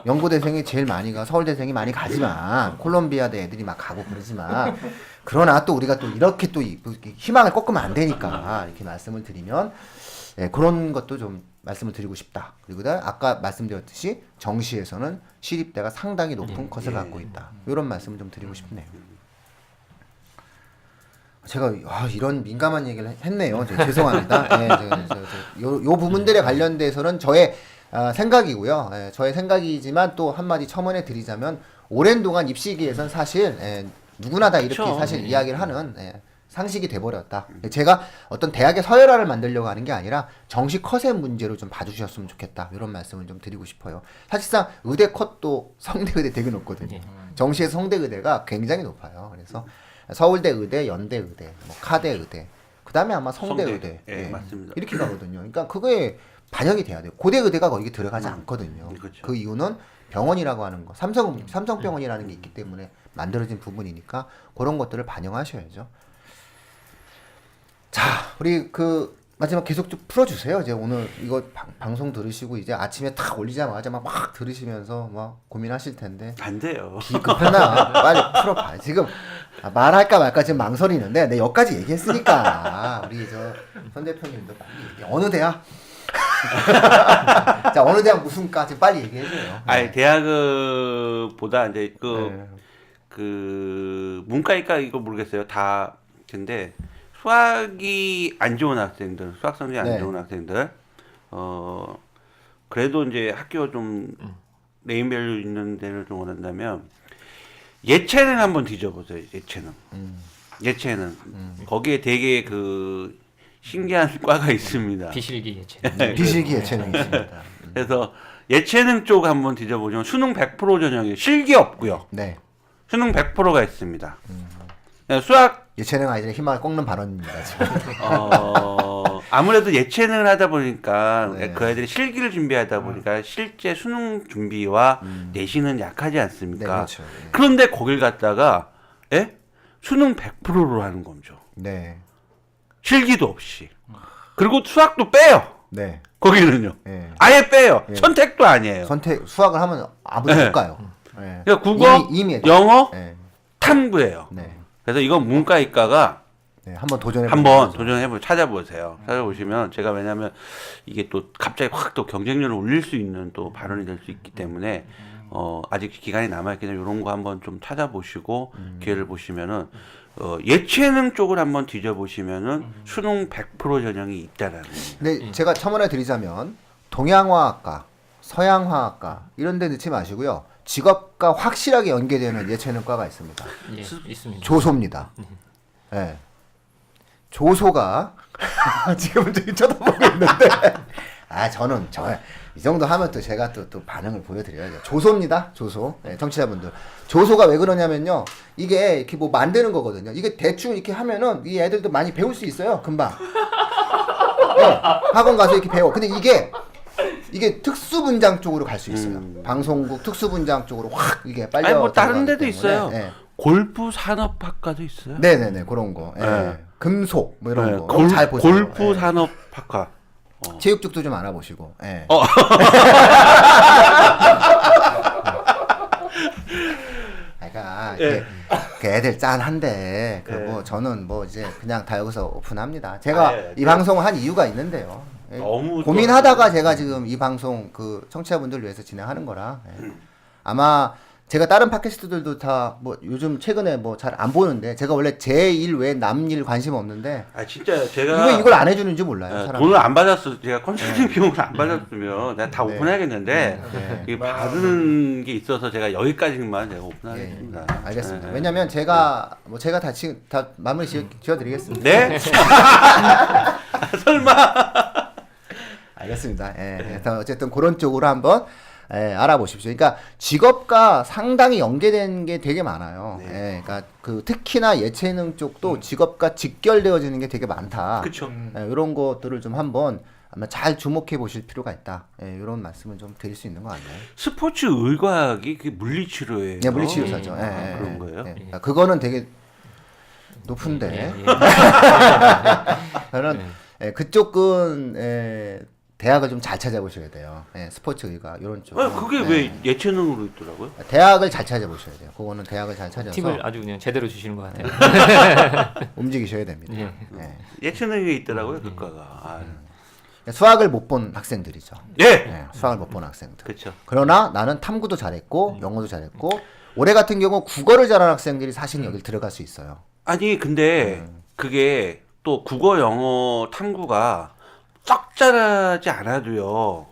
연고대생이 제일 많이 가, 서울대생이 많이 가지만 콜롬비아대 애들이 막 가고 그러지만 그러나 또 우리가 또 이렇게 또 희망을 꺾으면 안 되니까 이렇게 말씀을 드리면 그런 것도 좀 말씀을 드리고 싶다. 그리고 아까 말씀드렸듯이 정시에서는 시립대가 상당히 높은 컷을 갖고 있다. 이런 말씀을 좀 드리고 싶네요. 제가 이런 민감한 얘기를 했네요. 죄송합니다. 요 부분들에 관련돼서는 저의 생각이고요. 저의 생각이지만 또 한마디 첨언해 드리자면 오랜 동안 입시기에선 사실 누구나 다 이렇게 그렇죠. 사실 이야기를 하는 상식이 돼버렸다. 제가 어떤 대학의 서열화를 만들려고 하는 게 아니라 정시 컷의 문제로 좀 봐주셨으면 좋겠다. 이런 말씀을 좀 드리고 싶어요. 사실상 의대 컷도 성대 의대 되게 높거든요. 정시에서 성대 의대가 굉장히 높아요. 그래서 서울대 의대, 연대 의대, 뭐 카대 의대, 그 다음에 아마 성대 의대 맞습니다. 이렇게 가거든요. 그러니까 그거에 반영이 돼야 돼요. 고대 의대가 거기 들어가지 않거든요. 그렇죠. 그 이유는 병원이라고 하는 거, 삼성병원이라는 게 있기 때문에 만들어진 부분이니까 그런 것들을 반영하셔야죠. 자, 우리 그 마지막 계속 좀 풀어주세요. 이제 오늘 이거 방송 들으시고 이제 아침에 탁 올리자마자 막 들으시면서 막 고민하실 텐데 안 돼요. 기급하나 빨리 풀어봐. 지금 말할까 말까 지금 망설이는데 내 여기까지 얘기했으니까 우리 손 대표님도 빨리 얘기해. 어느 대학? 자, 어느 대학 무슨 과지 빨리 얘기해줘요. 아니 대학보다 이제 그 문과일까 이거 모르겠어요. 다 근데 수학이 안 좋은 학생들, 수학 성적이 안 좋은 학생들, 그래도 이제 학교 좀 네임밸류 있는 데를 좀 원한다면 예체능 한번 뒤져보세요. 예체능. 거기에 되게 그 신기한 과가 있습니다. 비실기 예체능. 비실기 예체능이 있습니다. 그래서 예체능 쪽 한번 뒤져보면 수능 100% 전형이에요. 실기 없고요. 네. 수능 100%가 있습니다. 수학 예체능 아이들의 희망을 꺾는 발언입니다. 지금. 아무래도 예체능을 하다 보니까 네. 그 애들이 실기를 준비하다 보니까 실제 수능 준비와 내신은 약하지 네, 않습니까? 그렇죠. 네. 그런데 거길 갔다가 수능 100%로 하는 거죠. 네. 실기도 없이. 그리고 수학도 빼요. 네. 거기는요. 네. 아예 빼요. 네. 선택도 아니에요. 선택 수학을 하면 아무도 네. 못 가요. 네. 그러니까 국어, 이미 영어, 네. 탐구예요. 네. 그래서 이건 문과이과가 네. 한번 도전해 한번 찾아보세요. 찾아보시면 제가 왜냐하면 이게 또 갑자기 확 또 경쟁률을 올릴 수 있는 또 발언이 될 수 있기 때문에 아직 기간이 남아있기 때문에 이런 거 한번 좀 찾아보시고 기회를 보시면은 예체능 쪽을 한번 뒤져보시면은 수능 100% 전형이 있다라는. 근데 제가 첨언해 드리자면 동양화학과, 서양화학과 이런 데 넣지 마시고요. 직업과 확실하게 연계되는 예체능과가 있습니다. 예, 있습니다. 조소입니다. 네. 조소가 지금 저기 쳐다보고 있는데 저는 이 정도 하면 또 제가 또 반응을 보여드려야죠. 조소입니다. 조소. 네, 청취자분들. 조소가 왜 그러냐면요. 이게 이렇게 뭐 만드는 거거든요. 이게 대충 이렇게 하면은 이 애들도 많이 배울 수 있어요. 금방. 네, 학원 가서 이렇게 배워. 근데 이게 특수분장 쪽으로 갈 수 있어요. 방송국 특수분장 쪽으로 확 이게 빨려. 아니 뭐 다른 데도 들어가기 있어요. 때문에, 네. 골프 산업학과도 있어요. 네네네 그런 거. 예. 네. 금속 뭐 이런 네, 거. 잘 보세요. 골프 예. 산업학과. 체육 쪽도 좀 알아보시고. 예. 그러니까 예. 그 애들 짠한데 뭐 저는 뭐 이제 그냥 다 여기서 오픈합니다. 제가 예. 이 방송을 한 이유가 있는데요. 예. 너무 고민하다가 제가 지금 이 방송 그 청취자분들 위해서 진행하는 거라. 예. 아마 제가 다른 팟캐스트들도 다 뭐 요즘 최근에 뭐 잘 안 보는데 제가 원래 제 일 외에 남 일 관심 없는데 진짜 제가 이걸 안 해주는지 몰라요. 사람들이. 돈을 안 받았어. 제가 컨설팅 비용을 안 받았으면 내가 다 오픈해야겠는데 네. 이게 받는 게 있어서 제가 여기까지만 제가 오픈하겠습니다. 알겠습니다. 네. 왜냐면 제가 다 마무리 지어드리겠습니다. 네? 설마? 알겠습니다. 그래서 어쨌든 그런 쪽으로 한번 알아보십시오. 그러니까 직업과 상당히 연계된 게 되게 많아요. 그러니까 그 특히나 예체능 쪽도 직업과 직결되어지는 게 되게 많다. 그렇죠. 이런 것들을 좀 한번 아마 잘 주목해 보실 필요가 있다. 이런 말씀을 좀 드릴 수 있는 것 같네요. 스포츠 의과학이 그게 물리치료예요. 네, 물리치료사죠. 그런 거예요? 그러니까 그거는 되게 높은데 저는 그쪽은 대학을 좀 잘 찾아보셔야 돼요. 스포츠 의과 이런 쪽. 그게 왜 예체능으로 있더라고요? 대학을 잘 찾아보셔야 돼요. 그거는 대학을 잘 찾아서 팁을 아주 그냥 제대로 주시는 것 같아요. 움직이셔야 됩니다. 예. 예체능에 있더라고요, 그과가. 수학을 못 본 학생들이죠. 예. 수학을 못 본 학생들. 그렇죠. 그러나 나는 탐구도 잘했고 영어도 잘했고 올해 같은 경우 국어를 잘하는 학생들이 사실 여기 들어갈 수 있어요. 아니 근데 그게 또 국어, 영어 탐구가 썩 잘하지 않아도요.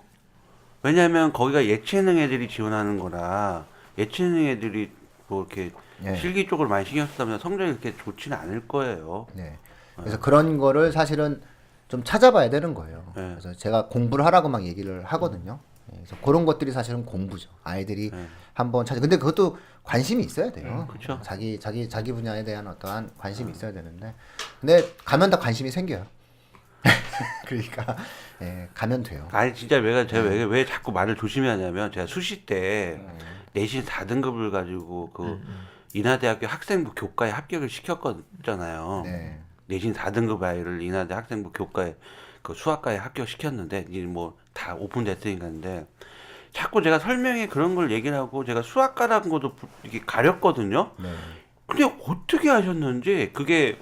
왜냐하면 거기가 예체능 애들이 지원하는 거라 예체능 애들이 뭐 이렇게 실기 쪽을 많이 신경 쓰다 보면 성적이 그렇게 좋지는 않을 거예요. 네. 그래서 그런 거를 사실은 좀 찾아봐야 되는 거예요. 그래서 제가 공부를 하라고 막 얘기를 하거든요. 그래서 그런 것들이 사실은 공부죠. 아이들이 한번 근데 그것도 관심이 있어야 돼요. 그렇죠. 자기 분야에 대한 어떠한 관심이 있어야 되는데, 근데 가면 다 관심이 생겨요. 그러니까 가면 돼요. 아니 진짜 제가 왜 자꾸 말을 조심히 하냐면 제가 수시 때 내신 4등급을 가지고 그 인하대학교 학생부 교과에 합격을 시켰잖아요. 네. 내신 4등급 아이를 인하대 학생부 교과에 그 수학과에 합격시켰는데 이제 뭐 다 오픈됐으니까 근데 자꾸 제가 설명에 그런 걸 얘기를 하고 제가 수학과라는 것도 이렇게 가렸거든요. 네. 근데 어떻게 하셨는지 그게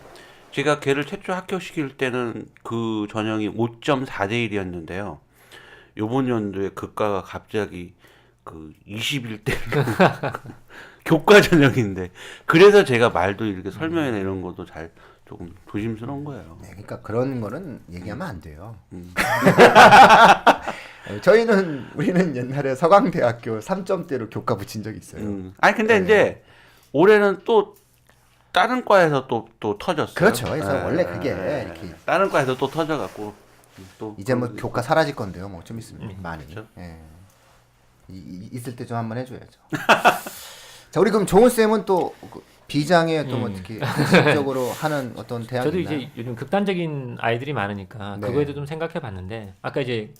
제가 걔를 최초 합격시킬 때는 그 전형이 5.4대 1이었는데요. 요번 연도에 그과가 갑자기 그 21대 교과 전형인데 그래서 제가 말도 이렇게 설명이나 이런 것도 잘 조금 조심스러운 거예요. 네, 그러니까 그런 거는 얘기하면 안 돼요. 우리는 옛날에 서강대학교 3점대로 교과 붙인 적이 있어요. 아니 근데 이제 올해는 또 다른 과에서 또 터졌어요. 그렇죠. 그래서 원래 그게 이렇게 다른 과에서 또 터져갖고 또 이제 뭐 교과 사라질 건데요. 뭐 좀 있으면 많이. 그렇죠. 있을 때 좀 한번 해줘야죠. 자, 우리 그럼 종훈 쌤은 또 비장의 또 어떻게 직접적으로 하는 어떤 대학이 저도 있나요? 이제 요즘 극단적인 아이들이 많으니까 네. 그거에도 좀 생각해 봤는데 아까 이제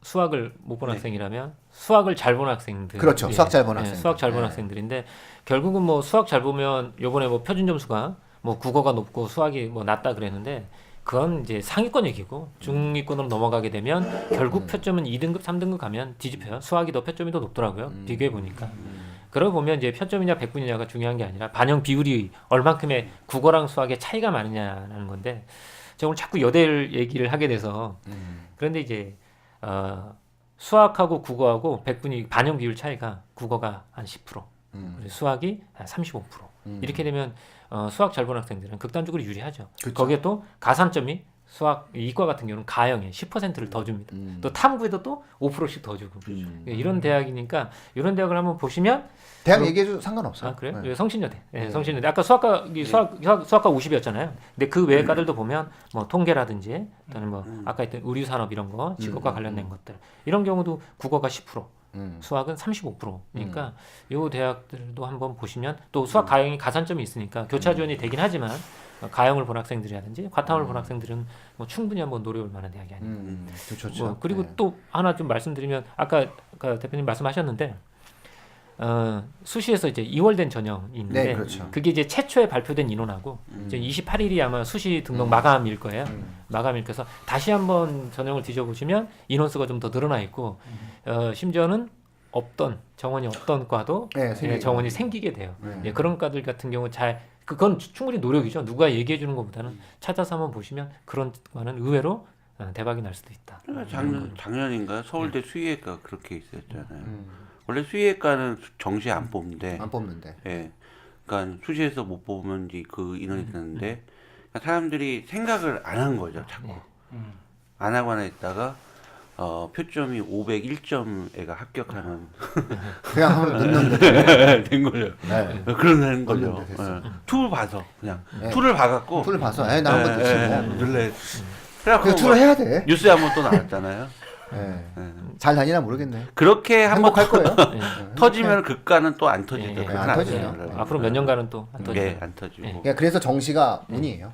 수학을 못 본 네. 학생이라면 수학을 잘 본 학생들 그렇죠. 수학 잘 본 예, 학생들. 수학 잘 본 네. 학생들인데 결국은 뭐 수학 잘 보면 요번에 뭐 표준 점수가 뭐 국어가 높고 수학이 뭐 낮다 그랬는데 그건 이제 상위권 얘기고 중위권으로 넘어가게 되면 결국 표점은 2등급, 3등급 가면 뒤집혀요. 수학이 더 표점이 더 높더라고요. 비교해 보니까. 그러고 보면 이제 표점이냐 백분이냐가 중요한 게 아니라 반영 비율이 얼만큼의 국어랑 수학의 차이가 많으냐라는 건데 제가 오늘 자꾸 여대를 얘기를 하게 돼서 그런데 이제 수학하고 국어하고 백분위 반영 비율 차이가 국어가 한 10%, 그리고 수학이 한 35%. 이렇게 되면 수학 잘 보는 학생들은 극단적으로 유리하죠. 그쵸. 거기에 또 가산점이 수학 이과 같은 경우는 가형에 10%를 더 줍니다. 또 탐구에도 또 5%씩 더 주고 이런 대학이니까 이런 대학을 한번 보시면 대학 얘기해도 상관없어요. 아 그래요? 네. 예, 성신여대. 예, 성신여대. 아까 수학과가 수학과 50이었잖아요. 근데 그 외의 과들도 보면 뭐 통계라든지 또는 뭐 아까 했던 의류산업 이런 거, 직업과 관련된 것들 이런 경우도 국어가 10%, 수학은 35%니까 요 대학들도 한번 보시면 또 수학 가형이 가산점이 있으니까 교차 지원이 되긴 하지만 가형을 본 학생들이라든지 과탐을 본 학생들은 뭐 충분히 한번 노려볼 만한 대학이 아니에요. 좋죠. 뭐 그리고 네. 또 하나 좀 말씀드리면 아까 대표님 말씀하셨는데 수시에서 이제 2월 된 전형이 있는데 네, 그렇죠. 그게 이제 최초에 발표된 인원하고 이제 28일이 아마 수시 등록 마감일 거예요. 마감일 거서 다시 한번 전형을 뒤져보시면 인원수가 좀 더 늘어나 있고 심지어는 없던 정원이 없던 과도 네, 예, 생기게 정원이 돼요. 생기게 돼요. 네. 예, 그런 과들 같은 경우 잘 그건 충분히 노력이죠. 누가 얘기해 주는 것보다는 찾아서 한번 보시면 그런 과는 의외로 대박이 날 수도 있다. 작년인가요? 서울대 수의학과 그렇게 있었잖아요. 원래 수의학과는 정시에 안 뽑는데, 안 뽑는데. 예, 그러니까 수시에서 못 뽑으면 이제 그 인원이 되는데 그러니까 사람들이 생각을 안 한 거죠, 자꾸 안 하거나 있다가 표점이 501점 애가 합격하는 그냥 하면 늦는데. 된 거죠. 네. 그런 거죠. 걸리면 됐어. 툴 봐서 그냥 네. 툴을 봐갖고 툴을 봐서 나 한번 듣지. 놀래. 그 툴을 해야 돼. 뉴스에 한번 또 나왔잖아요. 네. 예. 잘 다니나 모르겠네. 그렇게 한번 행복할 거예요. 터지면 극가는 또 안 예, 터지죠. 예. 안 터지죠. 앞으로 몇 년간은 또 안 터지죠. 예, 안 터지고. 그러니까 그래서 정시가 운이에요.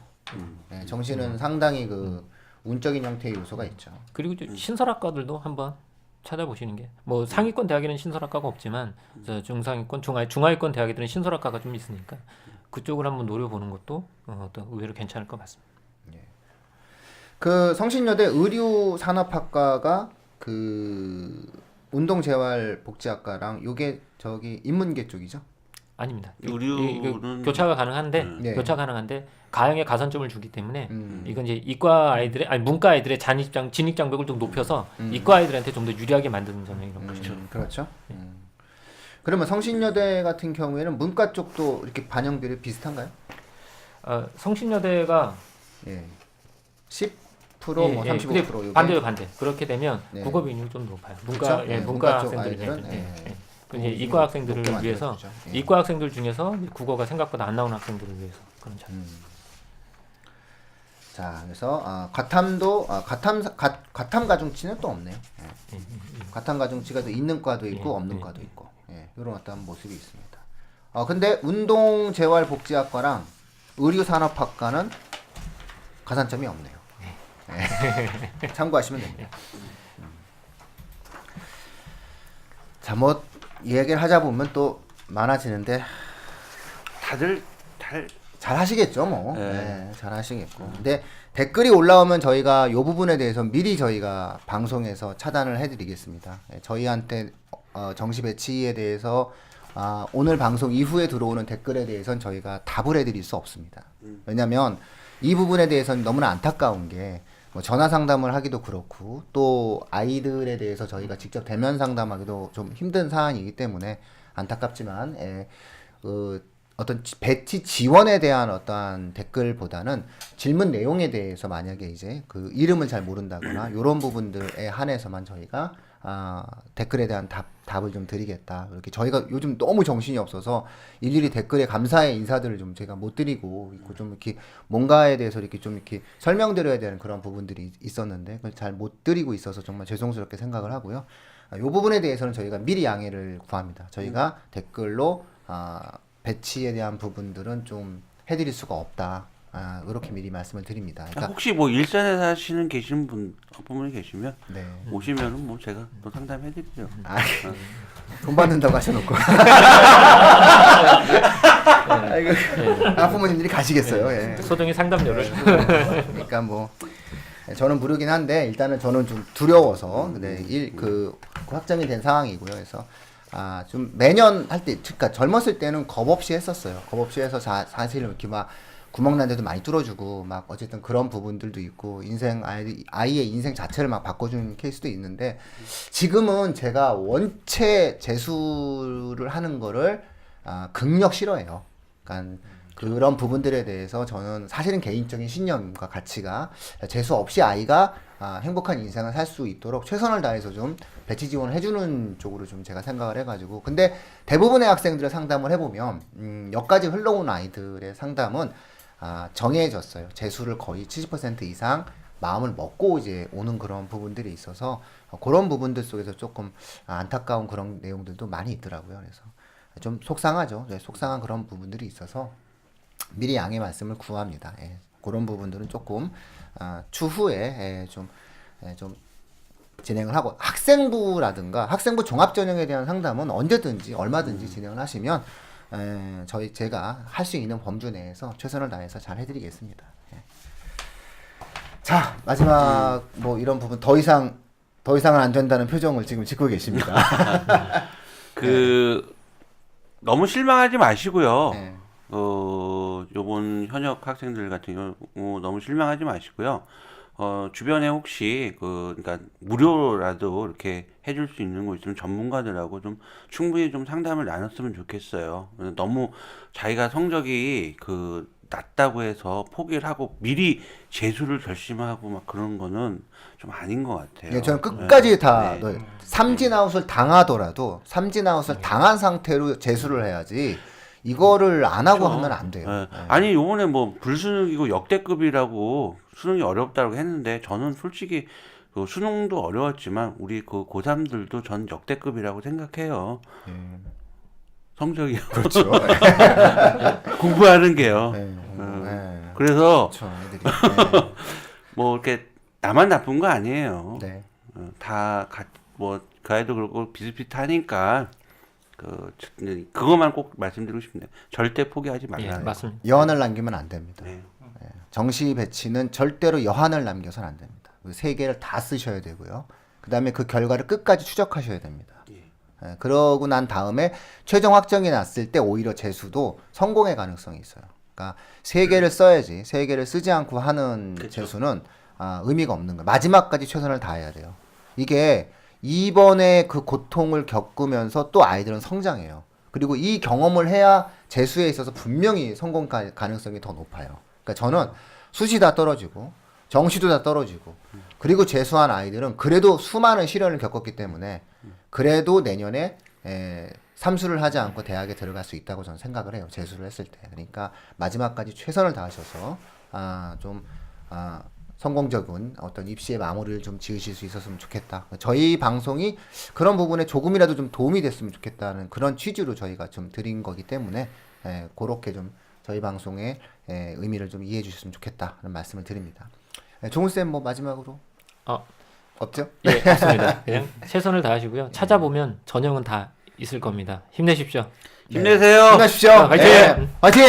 네, 정시는 상당히 그 운적인 형태의 요소가 있죠. 그리고 이제 신설학과들도 한번 찾아보시는 게 뭐 상위권 대학에는 신설학과가 없지만 저 중상위권, 중하위권 대학에들은 신설학과가 좀 있으니까 그쪽을 한번 노려보는 것도 또 의외로 괜찮을 것 같습니다. 그 성신여대 의류산업학과가 그 운동재활복지학과랑 요게 저기 인문계 쪽이죠. 아닙니다. 의류는- 교차가 가능한데 네. 교차 가능한데 가형에 가산점을 주기 때문에 음. 이건 이제 이과 아이들의 아니 문과 아이들의 진입 장벽을 좀 높여서 이과 아이들한테 좀 더 유리하게 만드는 점이 이런 거죠. 그렇죠. 그러면 성신여대 같은 경우에는 문과 쪽도 이렇게 반영비율이 비슷한가요? 성신여대가 예. 10% 뭐 예, 35% 근데 요게 반대로 반대. 그렇게 되면 네. 국어 비율이 좀 높아요. 그렇죠? 문과 예, 문과 문과 쪽 학생들이 아이들은, 예. 이제 국어 이과 학생들을 높게 위해서 만들어주죠. 예. 이과 학생들 중에서 국어가 생각보다 안 나오는 학생들을 위해서 그런 차이. 자, 그래서 과탐도 과탐 가중치는 또 없네요. 예. 과탐 가중치가 또 있는 과도 있고 없는 과도 있고 이런 어떤 모습이 있습니다. 근데 운동재활복지학과랑 의류산업학과는 가산점이 없네요. 예. 참고하시면 됩니다. 자, 뭐 얘기를 하자 보면 또 많아지는데 다들 잘 하시겠죠, 뭐. 네. 네, 잘 하시겠고. 근데 댓글이 올라오면 저희가 이 부분에 대해서 미리 저희가 방송에서 차단을 해드리겠습니다. 저희한테 정시 배치에 대해서 오늘 방송 이후에 들어오는 댓글에 대해서는 저희가 답을 해드릴 수 없습니다. 왜냐하면 이 부분에 대해서는 너무나 안타까운 게 뭐 전화 상담을 하기도 그렇고 또 아이들에 대해서 저희가 직접 대면 상담하기도 좀 힘든 사안이기 때문에 안타깝지만 어떤 배치 지원에 대한 어떠한 댓글보다는 질문 내용에 대해서 만약에 이제 그 이름을 잘 모른다거나 이런 부분들에 한해서만 저희가 댓글에 대한 답을 좀 드리겠다. 이렇게 저희가 요즘 너무 정신이 없어서 일일이 댓글에 감사의 인사들을 좀 제가 못 드리고 있고 좀 이렇게 뭔가에 대해서 이렇게 좀 이렇게 설명드려야 되는 그런 부분들이 있었는데 그걸 잘 못 드리고 있어서 정말 죄송스럽게 생각을 하고요. 이 부분에 대해서는 저희가 미리 양해를 구합니다. 저희가 댓글로 배치에 대한 부분들은 좀 해드릴 수가 없다. 이렇게 미리 말씀을 드립니다. 그러니까 혹시 뭐 일산에 사시는 분이 계시면 네. 오시면은 뭐 제가 또 상담해드리죠. 돈 받는다고 하셔놓고. 아이고, 부모님들이 가시겠어요. 예. 소정의 상담료를 그러니까 뭐 저는 무료긴 한데 일단은 저는 좀 두려워서 그 확정이 된 상황이고요. 그래서 좀 매년 할 때, 그러니까 젊었을 때는 겁 없이 했었어요. 겁 없이 해서 사실 이렇게 막 구멍 난 데도 많이 뚫어주고 막 어쨌든 그런 부분들도 있고 아이의 인생 자체를 막 바꿔주는 케이스도 있는데 지금은 제가 원체 재수를 하는 거를 극력 싫어해요. 그러니까 그런 부분들에 대해서 저는 사실은 개인적인 신념과 가치가 재수 없이 아이가 행복한 인생을 살 수 있도록 최선을 다해서 좀 배치 지원을 해주는 쪽으로 좀 제가 생각을 해가지고 근데 대부분의 학생들을 상담을 해보면 여기까지 흘러온 아이들의 상담은 정해졌어요. 재수를 거의 70% 이상 마음을 먹고 이제 오는 그런 부분들이 있어서 그런 부분들 속에서 조금 안타까운 그런 내용들도 많이 있더라고요. 그래서 좀 속상하죠. 네, 속상한 그런 부분들이 있어서 미리 양해 말씀을 구합니다. 예, 그런 부분들은 조금 추후에 좀 진행을 하고 학생부라든가 학생부 종합전형에 대한 상담은 언제든지 얼마든지 진행을 하시면 제가 할 수 있는 범주 내에서 최선을 다해서 잘 해드리겠습니다. 예. 자 마지막 뭐 이런 부분 더 이상은 안 된다는 표정을 지금 짓고 계십니다. 너무 실망하지 마시고요. 네. 요번 현역 학생들 같은 경우 너무 실망하지 마시고요. 주변에 혹시 그러니까 무료라도 이렇게 해줄 수 있는 거 있으면 전문가들하고 좀 충분히 좀 상담을 나눴으면 좋겠어요. 너무 자기가 성적이 낮다고 해서 포기를 하고 미리 재수를 결심하고 막 그런 거는 좀 아닌 것 같아요. 예, 저는 끝까지 네. 다 네. 삼진아웃을 당하더라도 삼진아웃을 당한 상태로 재수를 해야지 이거를 안 하고 그렇죠. 하면 안 돼요. 네. 예. 아니 요번에 뭐 불수능이고 역대급이라고 수능이 어렵다고 했는데 저는 솔직히 수능도 어려웠지만 우리 고3들도 전 역대급이라고 생각해요. 예. 성적이요. 그렇죠. 공부하는 게요. 예. 그래서 그렇죠. 애들이. 예. 뭐 이렇게 나만 나쁜 거 아니에요. 네. 뭐 그 아이도 그렇고 비슷비슷하니까 그것만 꼭 말씀드리고 싶네요. 절대 포기하지 예, 말라. 맞습니다. 여한을 남기면 안 됩니다. 네. 정시 배치는 절대로 여한을 남겨서는 안 됩니다. 그 세 개를 다 쓰셔야 되고요. 그 다음에 그 결과를 끝까지 추적하셔야 됩니다. 예, 그러고 난 다음에 최종 확정이 났을 때 오히려 재수도 성공의 가능성이 있어요. 그러니까 세 개를 써야지 세 개를 쓰지 않고 하는 그쵸. 재수는 의미가 없는 거예요. 마지막까지 최선을 다해야 돼요. 이게 이번에 그 고통을 겪으면서 또 아이들은 성장해요. 그리고 이 경험을 해야 재수에 있어서 분명히 성공 가능성이 더 높아요. 그러니까 저는 수시 다 떨어지고 정시도 다 떨어지고 그리고 재수한 아이들은 그래도 수많은 시련을 겪었기 때문에 그래도 내년에 삼수를 하지 않고 대학에 들어갈 수 있다고 저는 생각을 해요. 재수를 했을 때. 그러니까 마지막까지 최선을 다하셔서 성공적인 어떤 입시의 마무리를 좀 지으실 수 있었으면 좋겠다. 저희 방송이 그런 부분에 조금이라도 좀 도움이 됐으면 좋겠다는 그런 취지로 저희가 좀 드린 거기 때문에 그렇게 좀 저희 방송의 의미를 좀 이해해 주셨으면 좋겠다는 말씀을 드립니다. 종훈 쌤 뭐 마지막으로 없죠? 예, 맞습니다. 그냥 최선을 다하시고요. 찾아보면 전형은 다 있을 겁니다. 힘내십시오. 힘내세요. 힘내십시오. 화이팅! 화이팅!